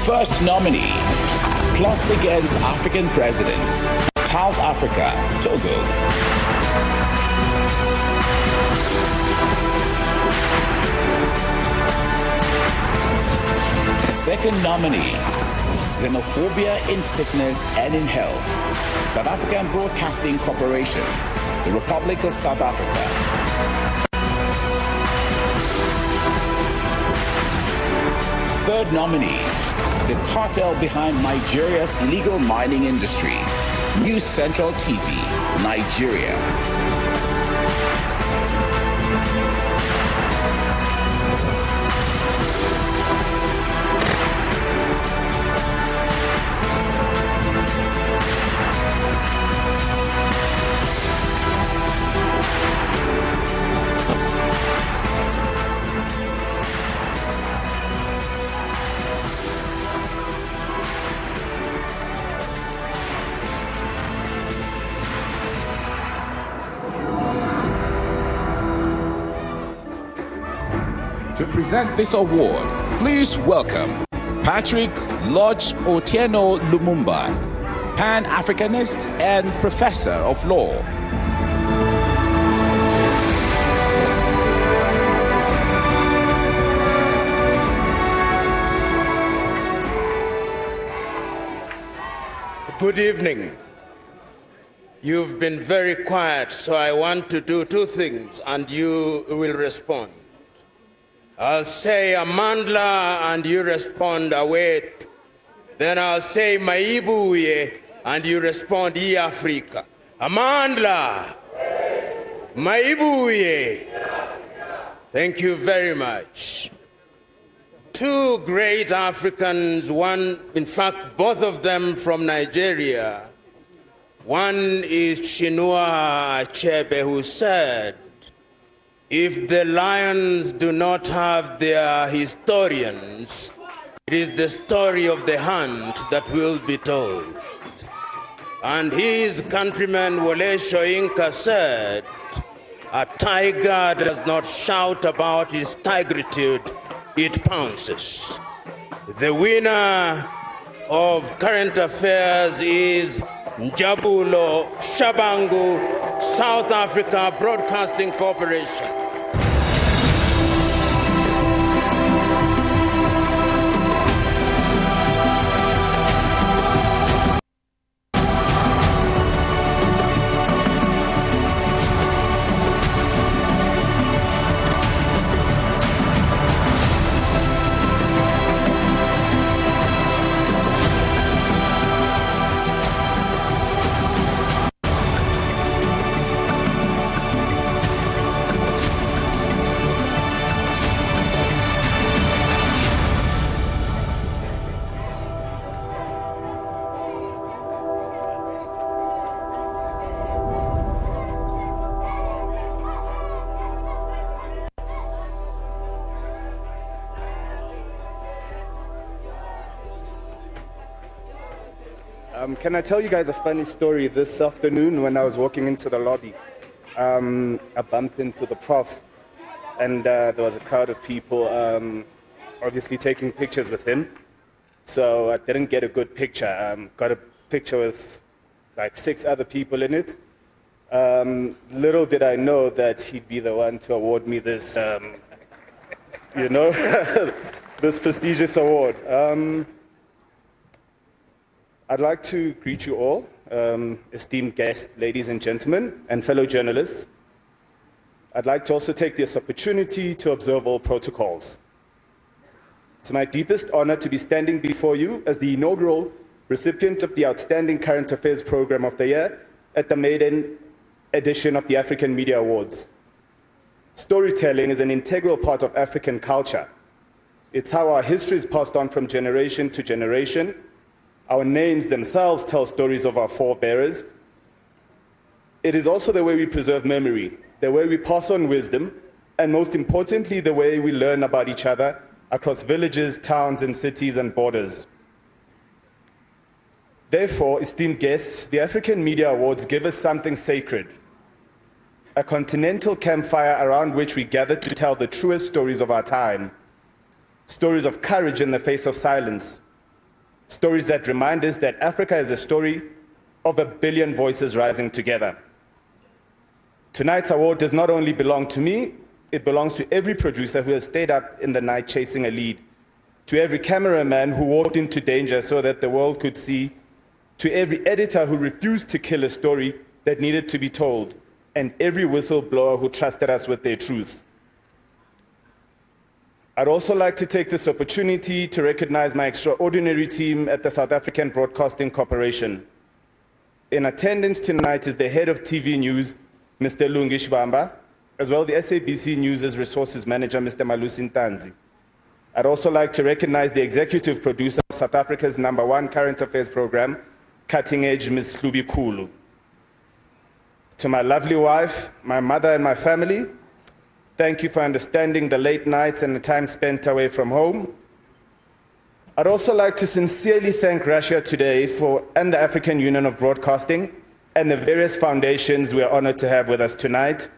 First nominee, plots against African presidents, South Africa, Togo. Second nominee, xenophobia in sickness and in health, South African Broadcasting Corporation, the Republic of South Africa. Third nominee, the cartel behind Nigeria's illegal mining industry, News Central TV, Nigeria. To present this award, please welcome Patrick Lodge Otieno Lumumba, Pan-Africanist and Professor of Law. Good evening. You've been very quiet, so I want to do two things, and you will respond. I'll say Amandla, and you respond Awet. Then I'll say Maibuye, and you respond Ye Africa. Amandla, Maibuye. Thank you very much. Two great Africans, one, in fact, both of them from Nigeria. One is Chinua Achebe, who said, If the lions do not have their historians, it is the story of the hunt that will be told. And his countryman Wole Soyinka said, a tiger does not shout about its tigritude, it pounces. The winner of current affairs is Njabulo Shabangu, South Africa Broadcasting Corporation. Can I tell you guys a funny story? This afternoon when I was walking into the lobby, I bumped into the prof, and there was a crowd of people obviously taking pictures with him. So I didn't get a good picture. Got a picture with like 6 other people in it. Little did I know that he'd be the one to award me this, this prestigious award. I'd like to greet you all, esteemed guests, ladies and gentlemen, and fellow journalists. I'd like to also take this opportunity to observe all protocols. It's my deepest honor to be standing before you as the inaugural recipient of the Outstanding Current Affairs Program of the Year at the maiden edition of the African Media Awards. Storytelling is an integral part of African culture. It's how our history is passed on from generation to generation. Our names themselves tell stories of our forebearers. It is also the way we preserve memory, the way we pass on wisdom, and most importantly, the way we learn about each other across villages, towns, and cities and borders. Therefore, esteemed guests, the African Media Awards give us something sacred, a continental campfire around which we gather to tell the truest stories of our time, stories of courage in the face of silence, stories that remind us that Africa is a story of a billion voices rising together. Tonight's award does not only belong to me, it belongs to every producer who has stayed up in the night chasing a lead, to every cameraman who walked into danger so that the world could see, to every editor who refused to kill a story that needed to be told, and every whistleblower who trusted us with their truth. I'd also like to take this opportunity to recognize my extraordinary team at the South African Broadcasting Corporation. In attendance tonight is the head of TV News, Mr. Lungi Shibamba, as well the SABC News' resources manager, Mr. Malusi Ntanzi. I'd also like to recognize the executive producer of South Africa's #1 current affairs program, Cutting Edge, Ms. Hlubi Kulu. To my lovely wife, my mother, and my family, thank you for understanding the late nights and the time spent away from home. I'd also like to sincerely thank Russia Today and the African Union of Broadcasting and the various foundations we are honored to have with us tonight.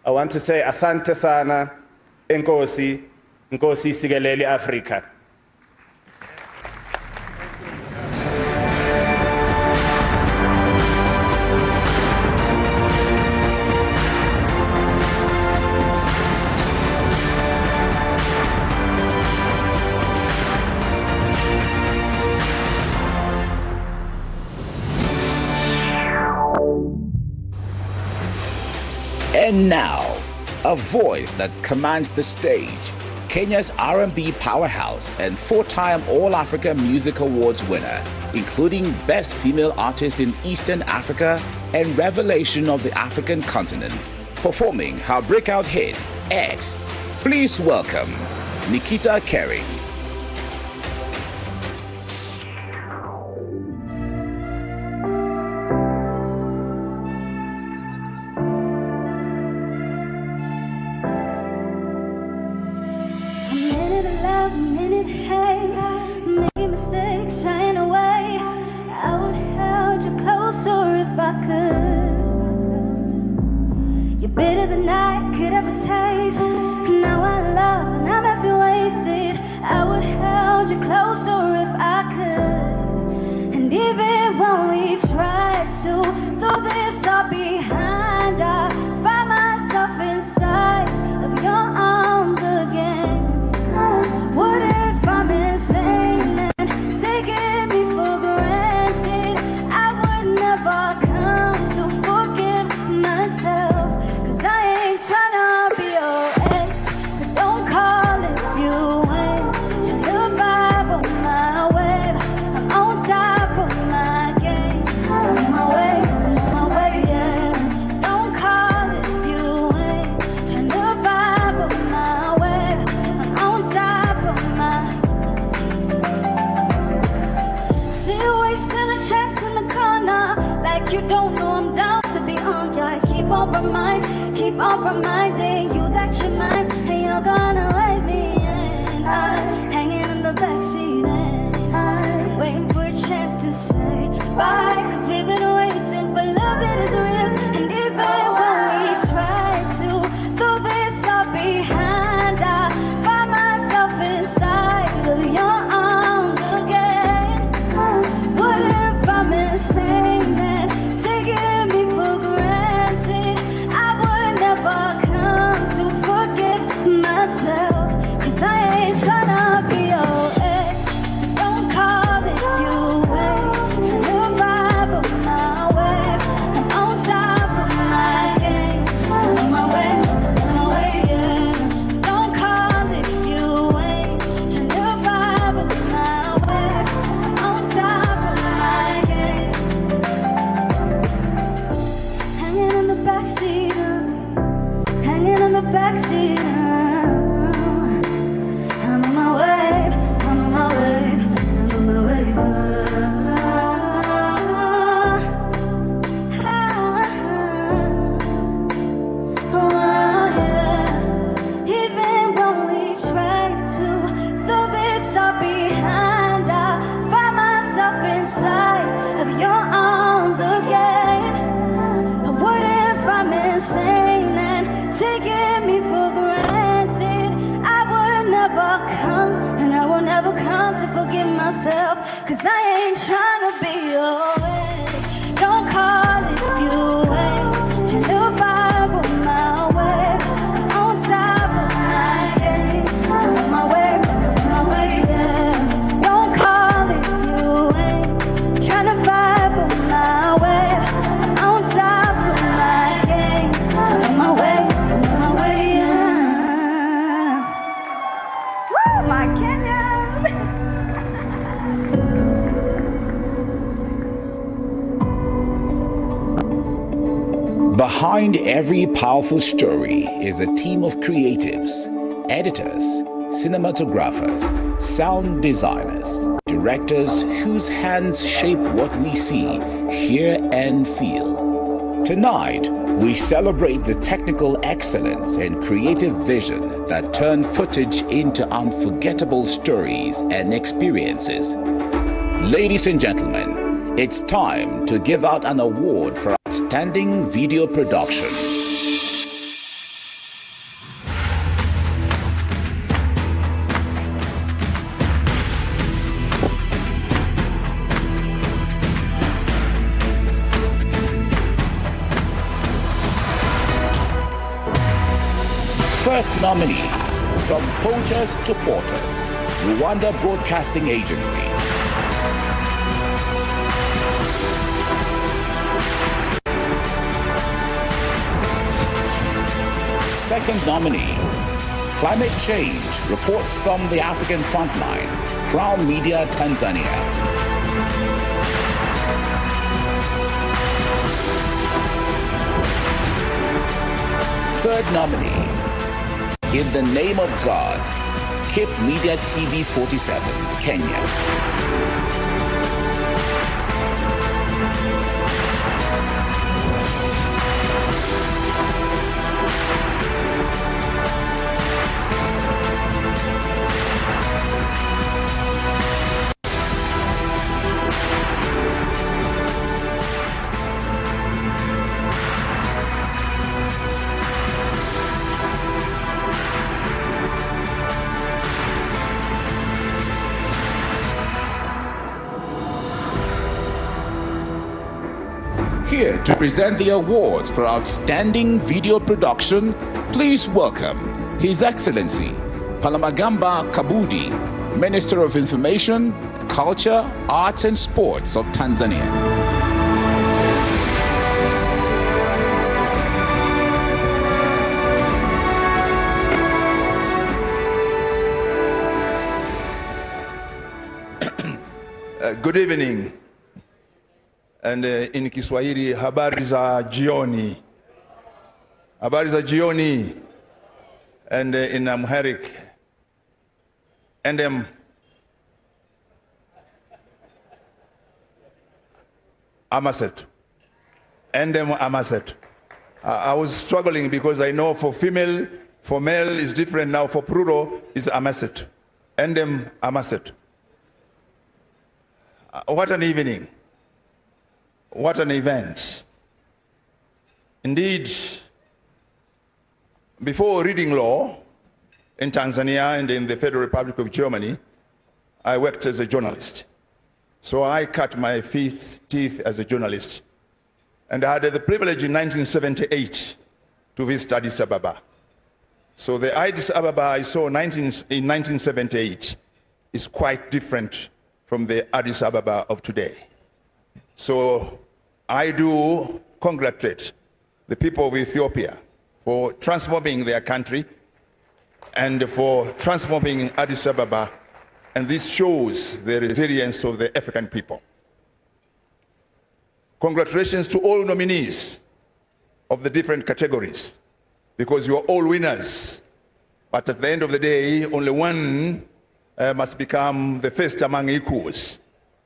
I want to say asante sana, enkosi, nkosi sikeleli Afrika. And now, a voice that commands the stage, Kenya's R&B powerhouse and 4-time All-Africa Music Awards winner, including Best Female Artist in Eastern Africa and Revelation of the African Continent, performing her breakout hit, X. Please welcome Nikita Carey. I could. You're better than I could ever taste. Now I love and I'm half wasted. I would hold you closer if I could. And even when we try to throw this all behind, I find myself inside of your arms again. What if I'm insane and taking me for granted? I would never come to forgive myself, 'cause I ain't tryna be your ex, so don't call if you ain't. Turn the vibe on my wave, I'm on top of my game. I'm on my way, yeah. Don't call if you ain't. Turn the vibe on my wave, I'm on top of my. See you wasting a chance in the corner, like you don't know I'm down to be on ya. Keep on reminding you that you're mine, and you're gonna wait me in. I'm hanging in the backseat and I'm waiting for a chance to say bye, 'cause we've been waiting for love that is real. And even when we try to throw this all behind, I find myself inside of your arms again. What if I'm insane and taking me for granted? I would never come to forgive myself, 'cause I ain't tryna be your ex, so don't call if you ain't. Turn the vibe on my way, I'm on top of my game. I'm on my way, yeah. Don't call if you ain't. Turn the vibe on my way, I'm on top of my game. Hanging in the backseat, hanging in the backseat. I'm on my way, I'm on my way, I'm on my way. Oh, yeah. Even when we try to throw this all behind, I find myself inside of your arms again. What if I'm insane and taking me for granted? I would never come, and I will never come to forgive myself, 'cause I ain't trying to be your ex. Don't call if you ain't. Turn the vibe on my way, I'm on top of my game. I'm on my way, yeah. Don't call if you ain't. Trying to vibe on my way, I'm on top of my game. I'm on my way, yeah. Woo, my Kenyans! Behind every powerful story is a team of creatives, editors, cinematographers, sound designers, directors whose hands shape what we see, hear, and feel. Tonight, we celebrate the technical excellence and creative vision that turn footage into unforgettable stories and experiences. Ladies and gentlemen, it's time to give out an award for outstanding video production. First nominee, From Poachers to Porters, Rwanda Broadcasting Agency. Second nominee, Climate Change, Reports from the African Frontline, Crown Media, Tanzania. Third nominee, In the Name of God, KIP Media TV 47, Kenya. Here to present the awards for outstanding video production, please welcome His Excellency Palamagamba Kabudi, Minister of Information, Culture, Arts and Sports of Tanzania. Good evening. And in Kiswahili, habari za jioni. Habari za jioni. And in Amharic, endem amaset. Endem amaset. I was struggling because I know for female, for male is different now. For plural is amaset. Endem amaset. What an evening. What an event. Indeed, before reading law in Tanzania and in the Federal Republic of Germany, I worked as a journalist. So I cut my teeth as a journalist. And I had the privilege in 1978 to visit Addis Ababa. So the Addis Ababa I saw in 1978 is quite different from the Addis Ababa of today. So I do congratulate the people of Ethiopia for transforming their country and for transforming Addis Ababa, and this shows the resilience of the African people. Congratulations to all nominees of the different categories, because you are all winners. But at the end of the day, only one must become the first among equals.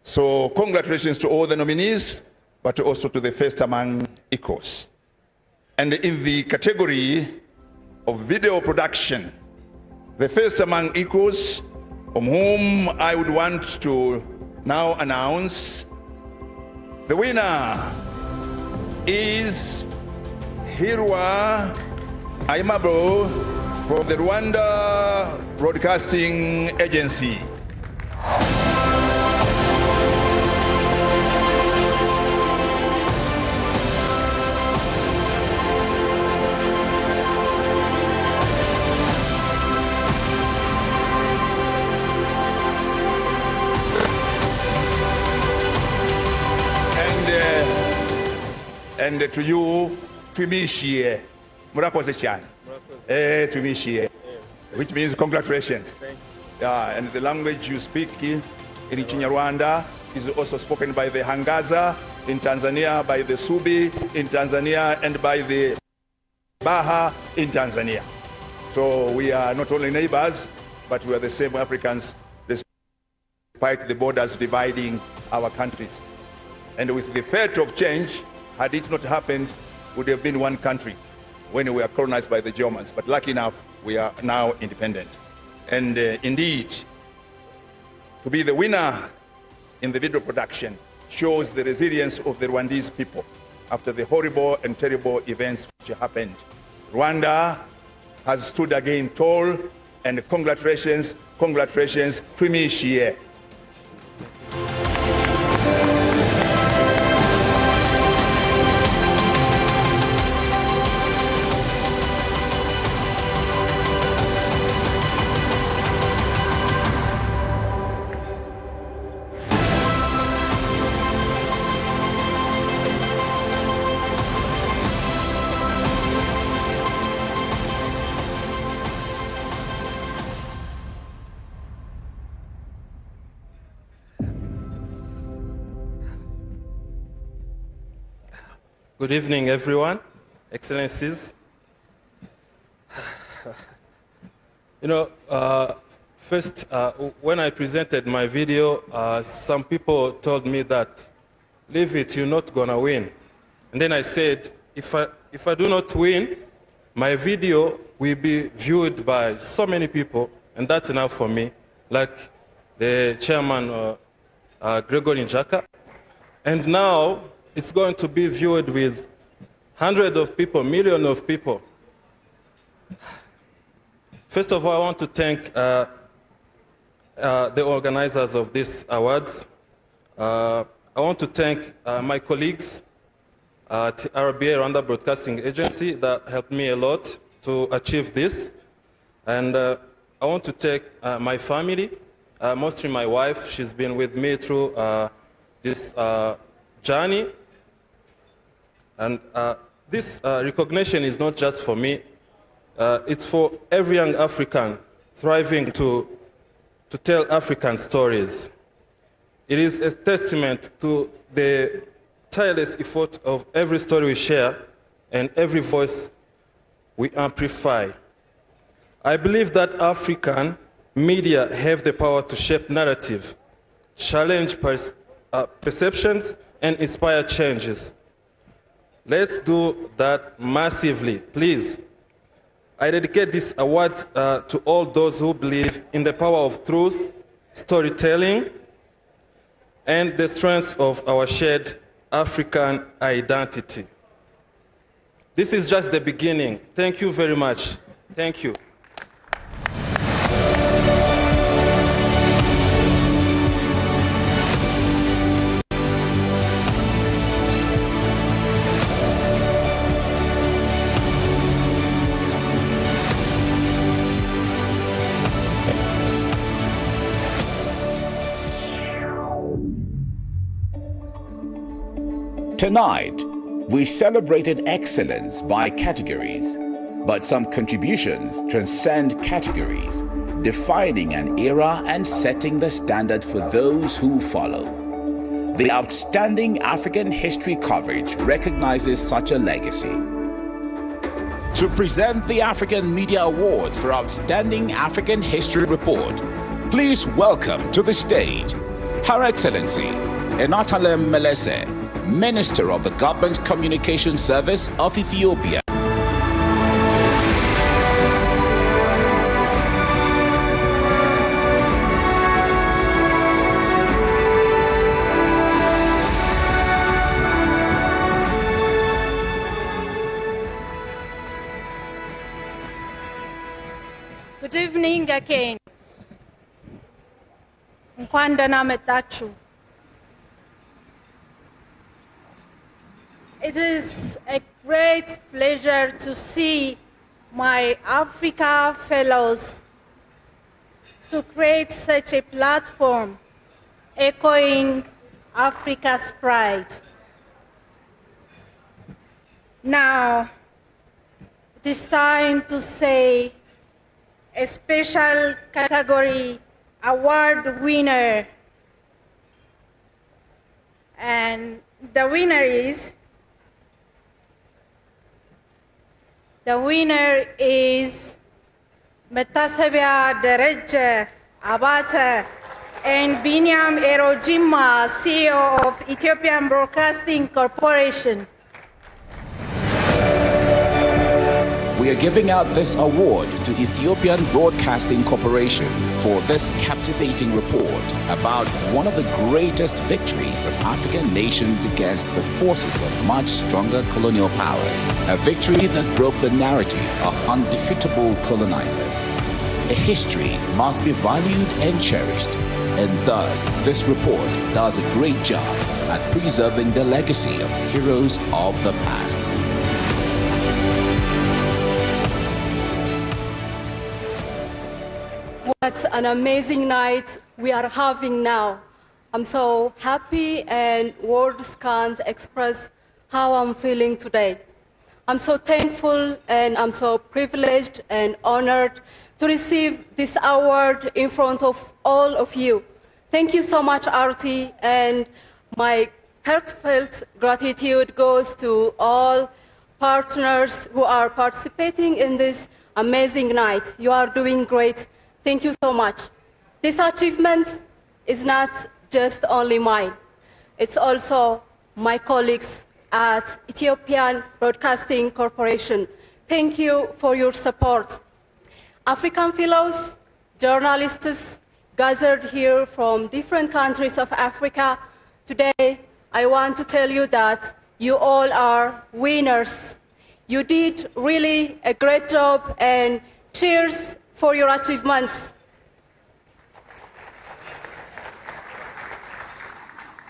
So congratulations to all the nominees, but also to the first among equals. And in the category of video production, the first among equals, of whom I would want to now announce, the winner is Hirwa Aimabo from the Rwanda Broadcasting Agency. And to you, Twimishie, Murakoze Chan. Twimishie, which means congratulations. And the language you speak in Kinyarwanda is also spoken by the Hangaza, in Tanzania by the Subi, in Tanzania, and by the Baha in Tanzania. So we are not only neighbors, but we are the same Africans, despite the borders dividing our countries. And with the fate of change, had it not happened, would have been one country when we were colonized by the Germans. But lucky enough, we are now independent. And indeed, to be the winner in the video production shows the resilience of the Rwandese people after the horrible and terrible events which happened. Rwanda has stood again tall, and congratulations, congratulations, Twimishie. Good evening, everyone, Excellencies. First, when I presented my video, some people told me that, leave it, you're not gonna win. And then I said, if I do not win, my video will be viewed by so many people, and that's enough for me, like the chairman, Gregory Njaka. And now, it's going to be viewed with hundreds of people, millions of people. First of all, I want to thank the organizers of these awards. I want to thank my colleagues at RBA, Rwanda Broadcasting Agency, that helped me a lot to achieve this. And I want to thank my family, mostly my wife. She's been with me through this journey. And this recognition is not just for me. It's for every young African thriving to tell African stories. It is a testament to the tireless effort of every story we share and every voice we amplify. I believe that African media have the power to shape narrative, challenge perceptions, and inspire changes. Let's do that massively, please. I dedicate this award to all those who believe in the power of truth, storytelling, and the strength of our shared African identity. This is just the beginning. Thank you very much. Thank you. Tonight, we celebrated excellence by categories, but some contributions transcend categories, defining an era and setting the standard for those who follow. The outstanding African history coverage recognizes such a legacy. To present the African Media Awards for Outstanding African History Report, please welcome to the stage Her Excellency Enatalem Melese, Minister of the Government Communication Service of Ethiopia. Good evening again. እንኳን ደህና መጣችሁ. It is a great pleasure to see my Africa fellows to create such a platform echoing Africa's pride. Now, it is time to say a special category award winner. And the winner is Metasebia Dereje Abata and Binyam Erojima, CEO of Ethiopian Broadcasting Corporation. We are giving out this award to Ethiopian Broadcasting Corporation for this captivating report about one of the greatest victories of African nations against the forces of much stronger colonial powers, a victory that broke the narrative of undefeatable colonizers. A history must be valued and cherished, and thus this report does a great job at preserving the legacy of heroes of the past. What an amazing night we are having now. I'm so happy and words can't express how I'm feeling today. I'm so thankful and I'm so privileged and honored to receive this award in front of all of you. Thank you so much, Arti, and my heartfelt gratitude goes to all partners who are participating in this amazing night. You are doing great. Thank you so much. This achievement is not just only mine. It's also my colleagues at Ethiopian Broadcasting Corporation. Thank you for your support. African fellows, journalists gathered here from different countries of Africa, today I want to tell you that you all are winners. You did really a great job, and cheers for your achievements.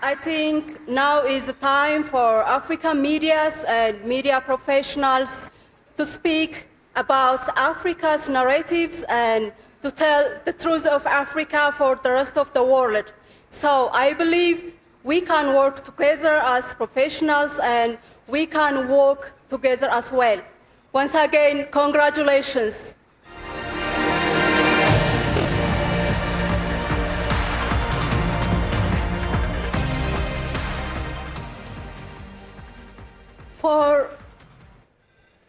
I think now is the time for African medias and media professionals to speak about Africa's narratives and to tell the truth of Africa for the rest of the world. So I believe we can work together as professionals and we can work together as well. Once again, congratulations. For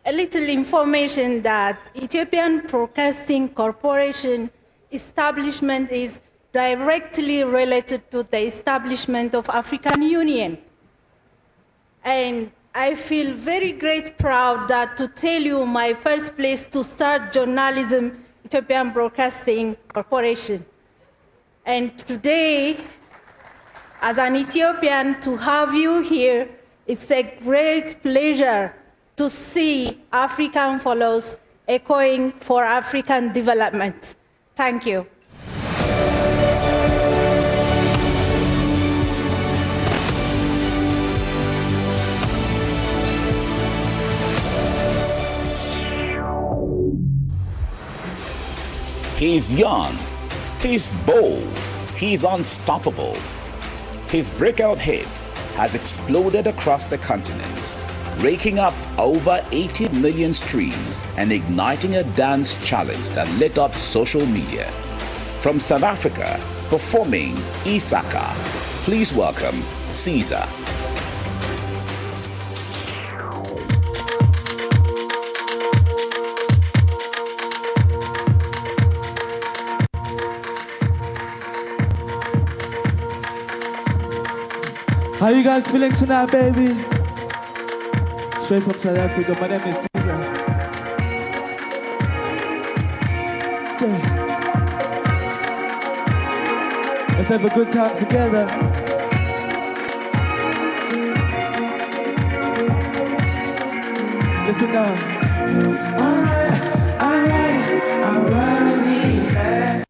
a little information that Ethiopian Broadcasting Corporation establishment is directly related to the establishment of African Union. And I feel very great proud that to tell you my first place to start journalism, Ethiopian Broadcasting Corporation. And today, as an Ethiopian, to have you here, it's a great pleasure to see African fellows echoing for African development. Thank you. He's young, he's bold, he's unstoppable. His breakout hit has exploded across the continent, raking up over 80 million streams and igniting a dance challenge that lit up social media. From South Africa, performing Isaka, please welcome Caesar. How you guys feeling tonight, baby? Straight from South Africa, my name is Caesar. So, let's have a good time together. Listen now. Alright, I'm ready, man.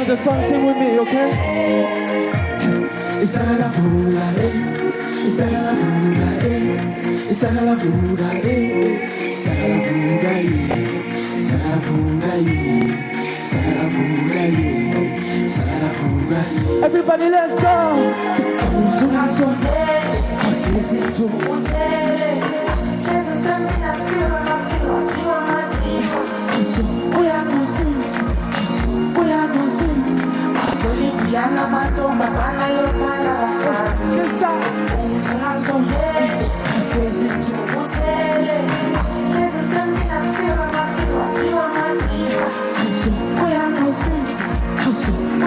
The song, sing with me, okay? It's a la fuga, it's a la fuga, it's a la fuga, it's a la fuga, it's a la fuga, it's a la fuga, it's a la fuga. Everybody, let's go! Yana matomba sana yokala wafana Uzuna somele Sezi tukutele Sezi sembina fiwa mafiwa Siwa masiwa Uya musinzi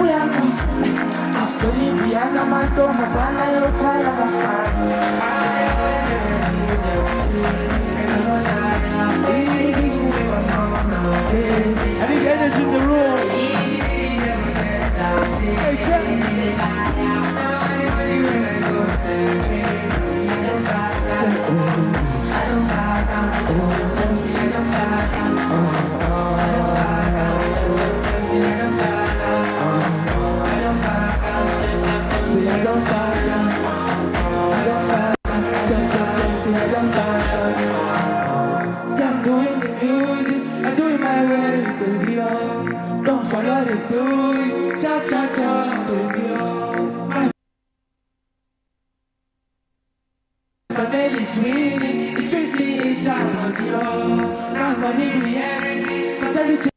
Uya musinzi Afkolivi yana matomba sana yokala wafana I need energy in the room. Hey, don't follow the dude, cha-cha-cha, baby, oh. My belly's winning, it strikes me inside of you. Now money, reality, 'cause everything.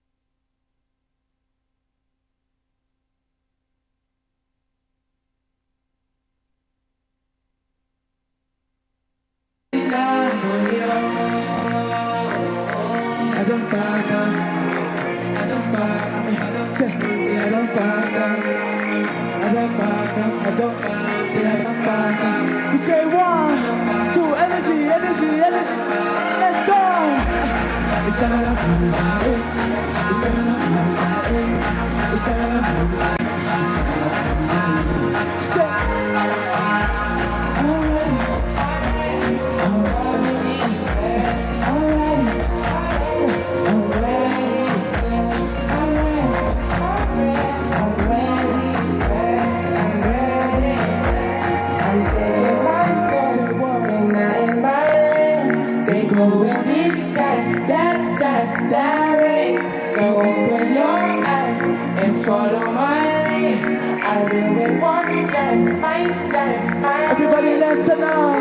I don't back up. I don't back up. We say 1, 2, energy, energy, energy. Let's go. It's a la fuga, it's a la fuga, it's a la fuga, it's a la fuga. Open your eyes and follow my lead. I do it one time, my time. Everybody listen now.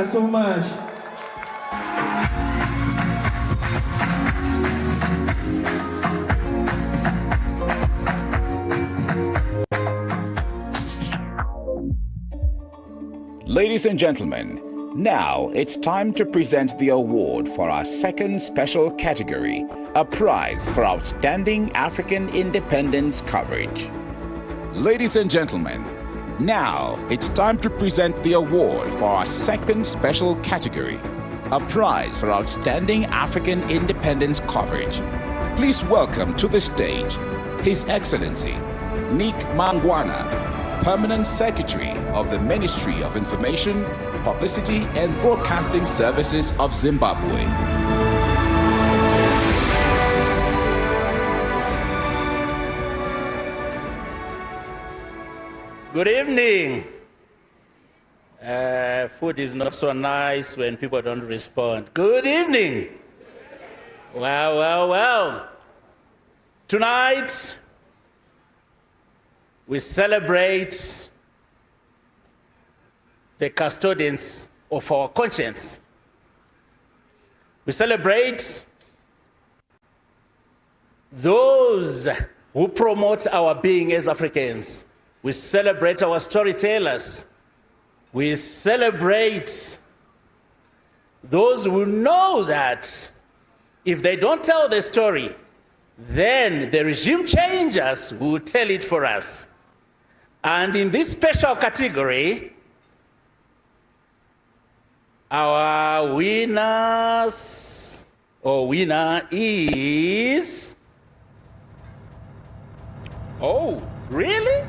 So much. Ladies and gentlemen, now it's time to present the award for our second special category, a prize for outstanding African independence coverage. Ladies and gentlemen, now it's time to present the award for our second special category, a prize for outstanding African independence coverage. Please welcome to the stage His Excellency Nick Mangwana, Permanent Secretary of the Ministry of Information, Publicity and Broadcasting Services of Zimbabwe. Good evening. Food is not so nice when people don't respond. Good evening. Well. Tonight, we celebrate the custodians of our conscience. We celebrate those who promote our being as Africans. We celebrate our storytellers. We celebrate those who know that if they don't tell the story, then the regime changers will tell it for us. And in this special category, our winner is... Oh, really?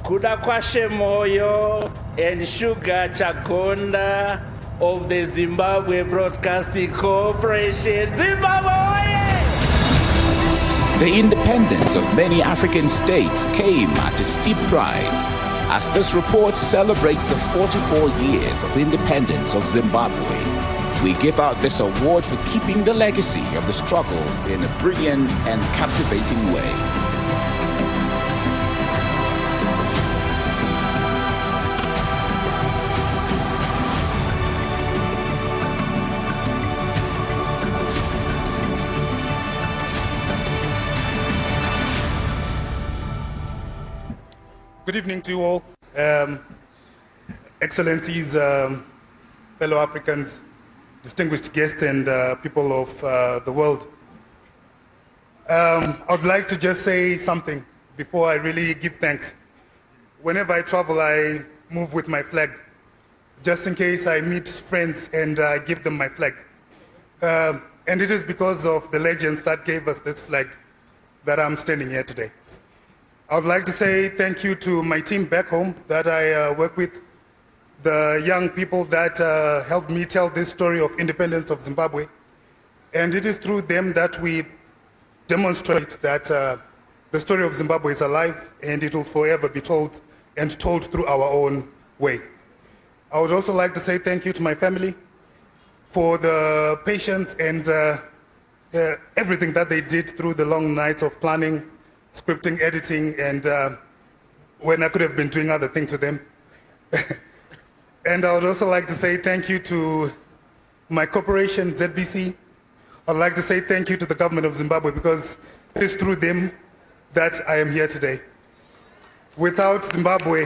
Kudakwashe Moyo and Sugar Chakonda of the Zimbabwe Broadcasting Corporation. Zimbabwe! The independence of many African states came at a steep price, as this report celebrates the 44 years of independence of Zimbabwe. We give out this award for keeping the legacy of the struggle in a brilliant and captivating way. Good evening to you all, Excellencies, fellow Africans, distinguished guests, and people of the world. I would like to just say something before I really give thanks. Whenever I travel, I move with my flag, just in case I meet friends and I give them my flag. And it is because of the legends that gave us this flag that I'm standing here today. I would like to say thank you to my team back home that I work with, the young people that helped me tell this story of independence of Zimbabwe. And it is through them that we demonstrate that the story of Zimbabwe is alive and it will forever be told and told through our own way. I would also like to say thank you to my family for the patience and everything that they did through the long nights of planning, scripting, editing, and when I could have been doing other things with them. And I would also like to say thank you to my corporation, ZBC. I I'd like to say thank you to the government of Zimbabwe because it is through them that I am here today. Without Zimbabwe,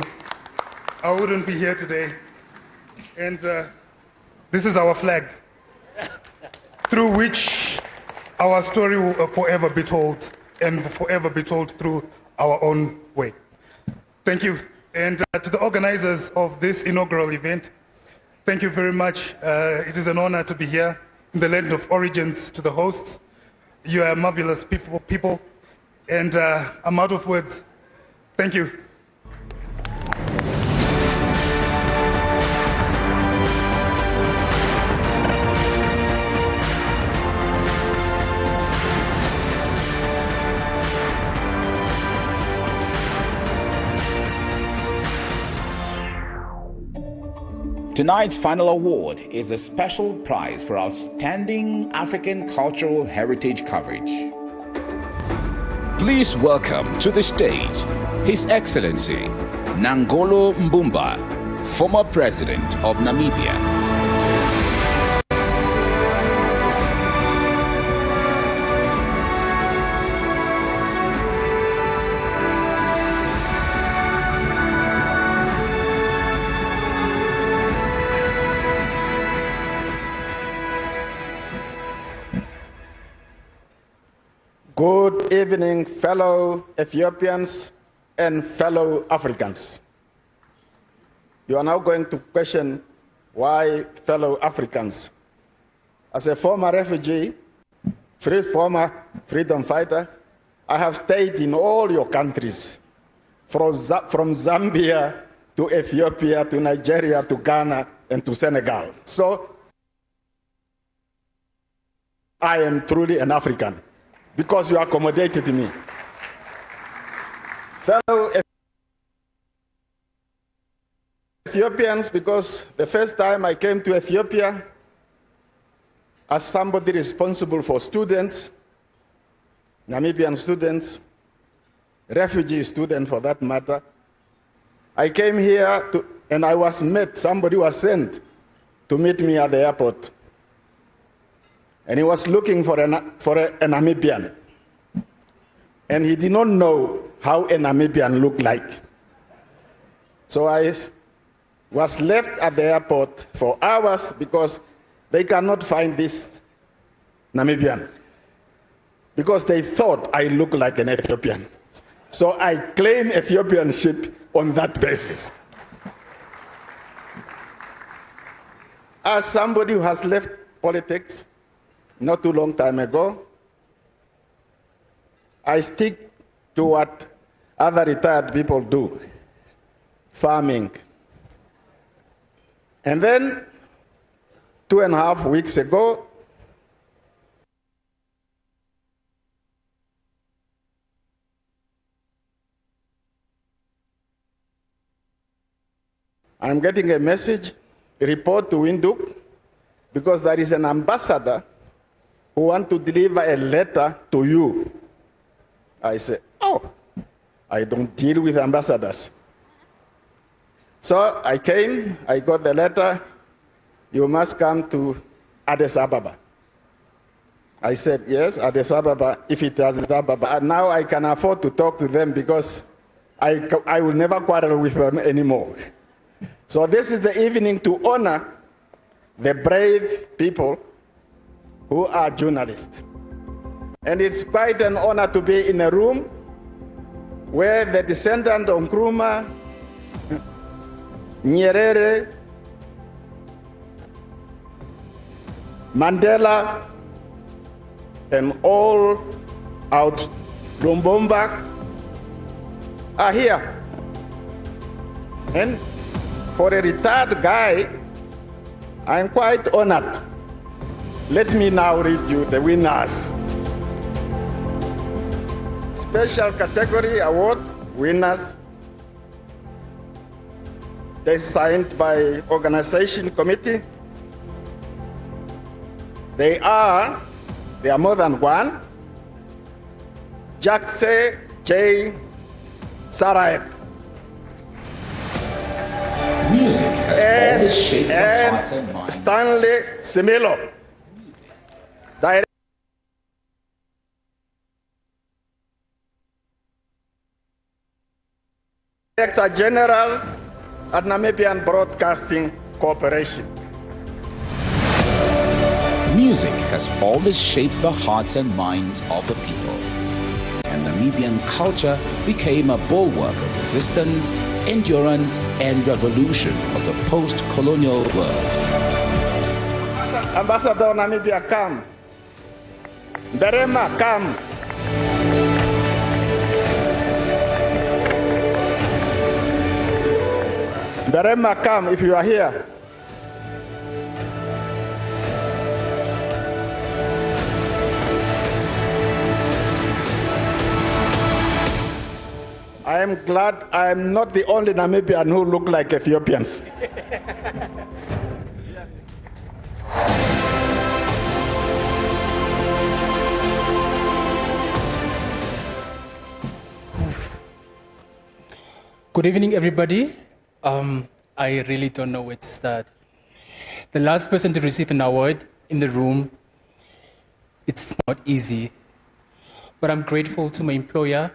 I wouldn't be here today. And this is our flag, through which our story will forever be told, and forever be told through our own way. Thank you. And to the organizers of this inaugural event, thank you very much. It is an honor to be here in the land of origins. To the hosts, you are marvelous people, and I'm out of words. Thank you. Tonight's final award is a special prize for outstanding African cultural heritage coverage. Please welcome to the stage His Excellency Nangolo Mbumba, former President of Namibia. Good evening, fellow Ethiopians and fellow Africans. You are now going to question why fellow Africans. As a former refugee, former freedom fighter, I have stayed in all your countries, from Zambia to Ethiopia to Nigeria to Ghana and to Senegal. So I am truly an African, because you accommodated me. Fellow Ethiopians, because the first time I came to Ethiopia as somebody responsible for students, Namibian students, refugee students for that matter, I came here and I was met, somebody was sent to meet me at the airport. And he was looking for a Namibian. And he did not know how a Namibian looked like. So I was left at the airport for hours because they cannot find this Namibian. Because they thought I looked like an Ethiopian. So I claim Ethiopianship on that basis. As somebody who has left politics not too long time ago, I stick to what other retired people do, farming. And then 2.5 weeks ago, I'm getting a message, a report to Windhoek, because there is an ambassador who wants to deliver a letter to you. I said, oh, I don't deal with ambassadors. So I came, I got the letter, you must come to Addis Ababa. I said, yes, Addis Ababa, if it is Addis Ababa. And now I can afford to talk to them because I will never quarrel with them anymore. So this is the evening to honor the brave people who are journalists. And it's quite an honor to be in a room where the descendant of Nkrumah, Nyerere, Mandela, and all out Lumbomba are here. And for a retired guy, I'm quite honored. Let me now read you the winners. Special category award winners. They signed by organization committee. They are more than one. Jackse J. Saraep. Music has always shaped our hearts and minds. Stanley Similo. Director General at Namibian Broadcasting Corporation. Music has always shaped the hearts and minds of the people, and Namibian culture became a bulwark of resistance, endurance, and revolution of the post-colonial world. Ambassador Namibia, come. Berema, come. Berema, come if you are here. I am glad I am not the only Namibian who look like Ethiopians. Good evening, everybody. I really don't know where to start. The last person to receive an award in the room, it's not easy. But I'm grateful to my employer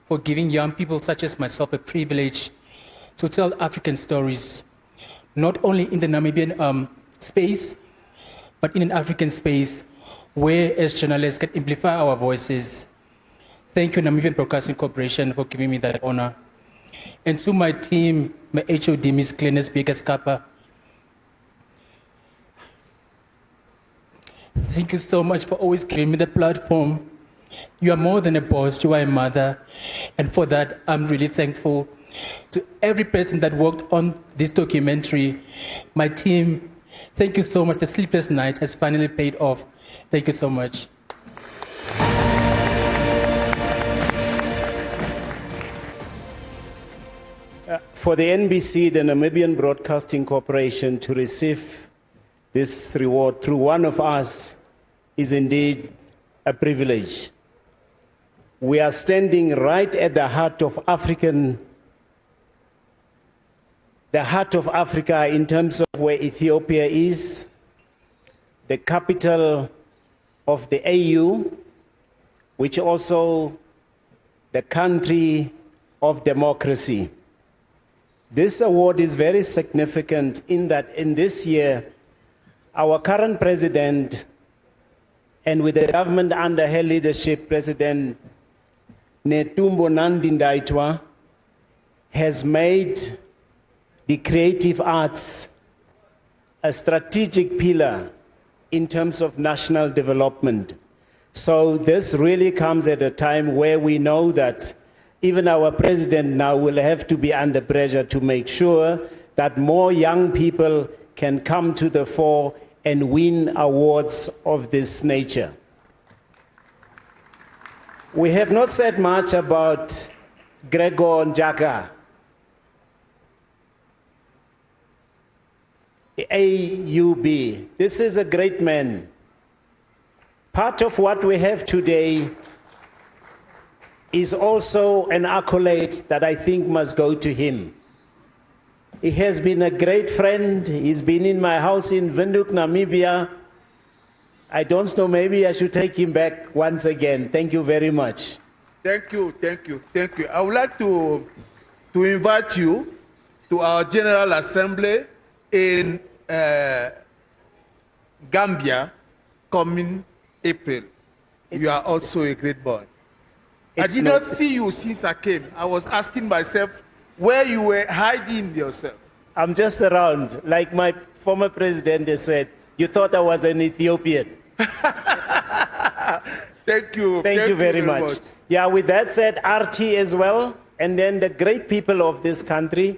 for giving young people such as myself a privilege to tell African stories, not only in the Namibian space, but in an African space where as journalists can amplify our voices. Thank you, Namibian Broadcasting Corporation, for giving me that honor. And to my team, my HOD, Ms. Glennis Begas-Kappa, thank you so much for always giving me the platform. You are more than a boss, you are a mother. And for that, I'm really thankful to every person that worked on this documentary. My team, thank you so much. The sleepless night has finally paid off. Thank you so much. For the NBC, the Namibian Broadcasting Corporation, to receive this reward through one of us is indeed a privilege. We are standing right at the heart of Africa in terms of where Ethiopia is, the capital of the AU, which also the country of democracy. This award is very significant in that in this year, our current president, and with the government under her leadership, President Netumbo Nandi-Ndaitwah, has made the creative arts a strategic pillar in terms of national development. So this really comes at a time where we know that even our president now will have to be under pressure to make sure that more young people can come to the fore and win awards of this nature. We have not said much about Gregor Njaka, AUB. This is a great man. Part of what we have today is also an accolade that I think must go to him. He has been a great friend. He's been in my house in Windhoek, Namibia. I don't know, maybe I should take him back once again. Thank you very much. Thank you, thank you, thank you. I would like to invite you to our General Assembly in Gambia coming April. You are also a great boy. I did not see you since I came. I was asking myself where you were hiding yourself. I'm just around. Like my former president said, you thought I was an Ethiopian. Thank you. Thank you very much. Yeah, with that said, RT as well, and then the great people of this country,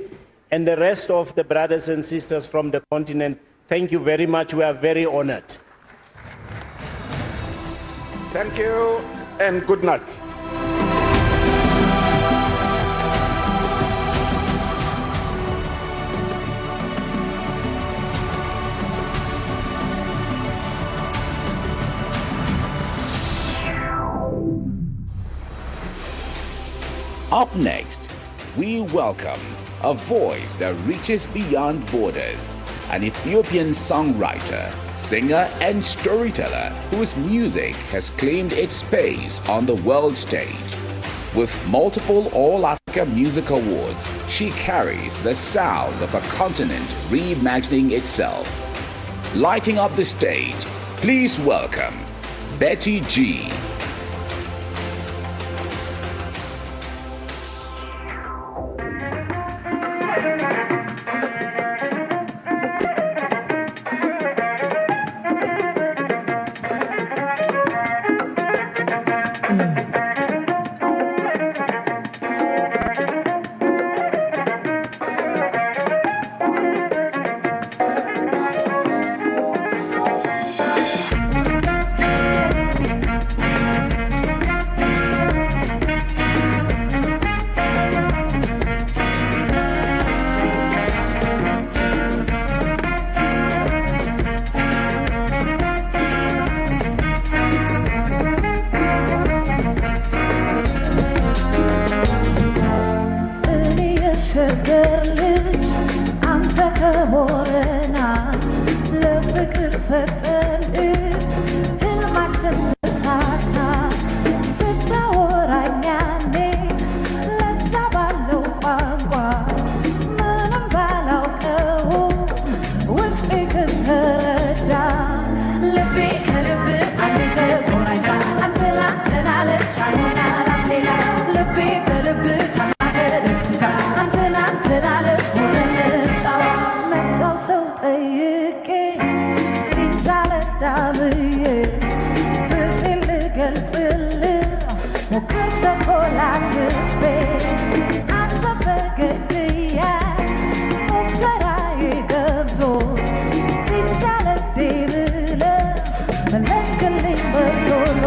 and the rest of the brothers and sisters from the continent, thank you very much. We are very honored. Thank you, and good night. Up next, we welcome a voice that reaches beyond borders, an Ethiopian songwriter, singer, and storyteller whose music has claimed its space on the world stage. With multiple all-out Music Awards, she carries the sound of a continent reimagining itself. Lighting up the stage, please welcome Betty G. ሸገር ልጅ አንተ ከቦረና ለፍቅር ሰጠን እጅ ህልማችን ተሳካ ስታወራኝ ያኔ ለዛ ባለው ቋንቋ ምንም ባላውቀው ውስጤ ግን ተረዳ ልቤ ከልብ አንተ ተቆራኝታ አንተ ላንተን አለች አልሆን አላት ሌላ ልቤ በልብ ሰው ጠይቄ ሲንጃለዳብዬ ፍቅሬን ልገልጽልህ ሞክር ተኮላትቤ አንተ ፈገግያ ሙከራዬ ገብቶ ሲንጃለዴ ብለህ መለስክልኝ በቶሎ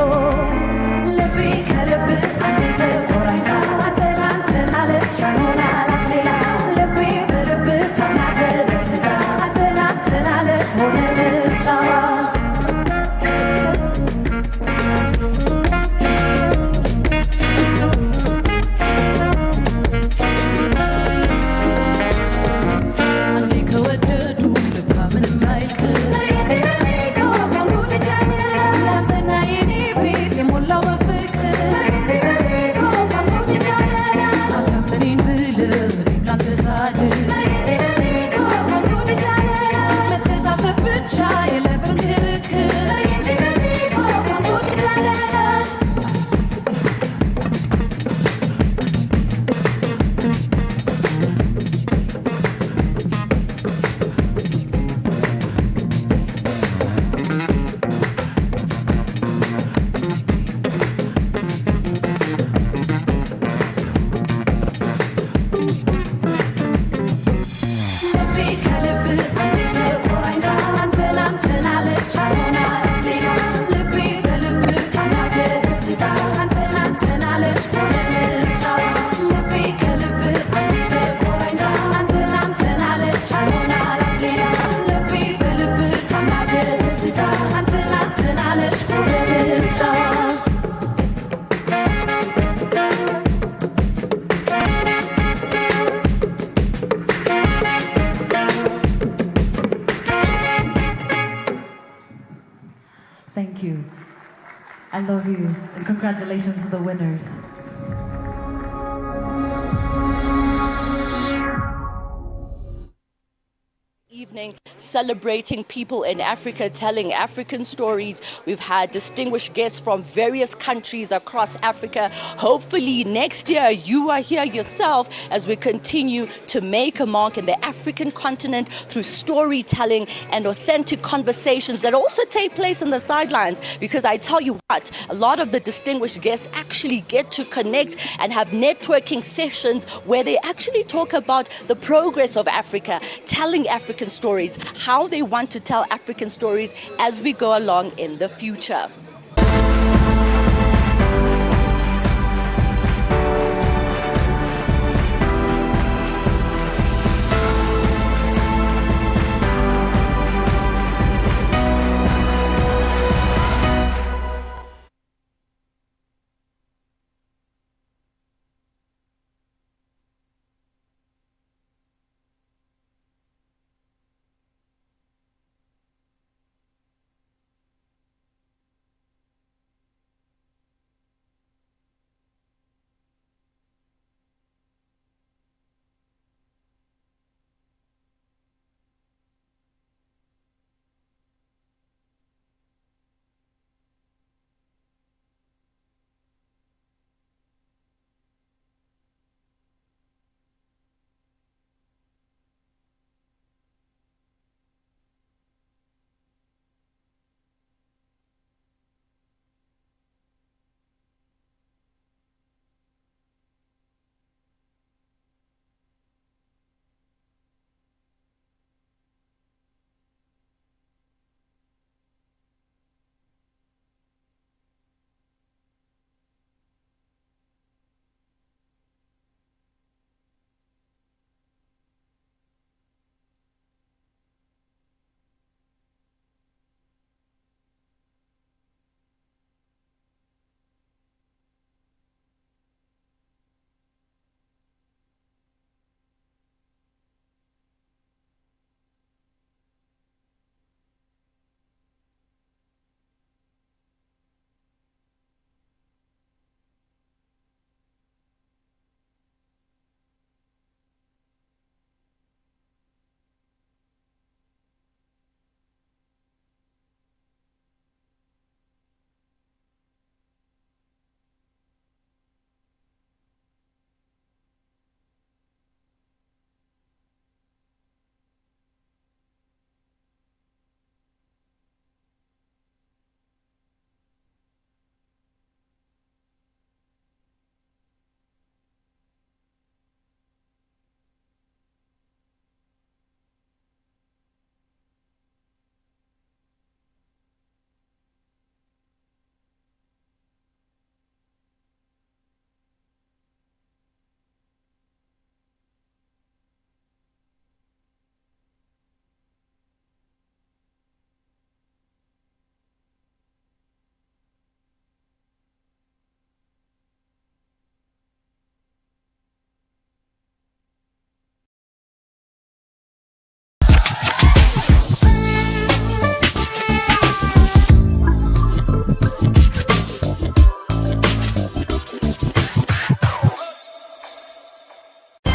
ልቤ ከልብ አንተ ተቆራኝታ አንተ ላንተን አለች አልሆን አላት ሌላ ልቤ በልብ ሆነ ምርጫዋ አንዴ ከወደዱ ልካ ምንም አይቅር ላንተና የኔ ቤት የሞላው በፍቅር አንተም እኔን ብለህ እኔም ላንተ ሳድር Thank you. I love you. And congratulations to the winners. Evening celebrating people in Africa, telling African stories. We've had distinguished guests from various countries across Africa. Hopefully next year you are here yourself as we continue to make a mark in the African continent through storytelling and authentic conversations that also take place in the sidelines. Because I tell you what, a lot of the distinguished guests actually get to connect and have networking sessions where they actually talk about the progress of Africa, telling African stories, how they want to tell African stories as we go along in the future.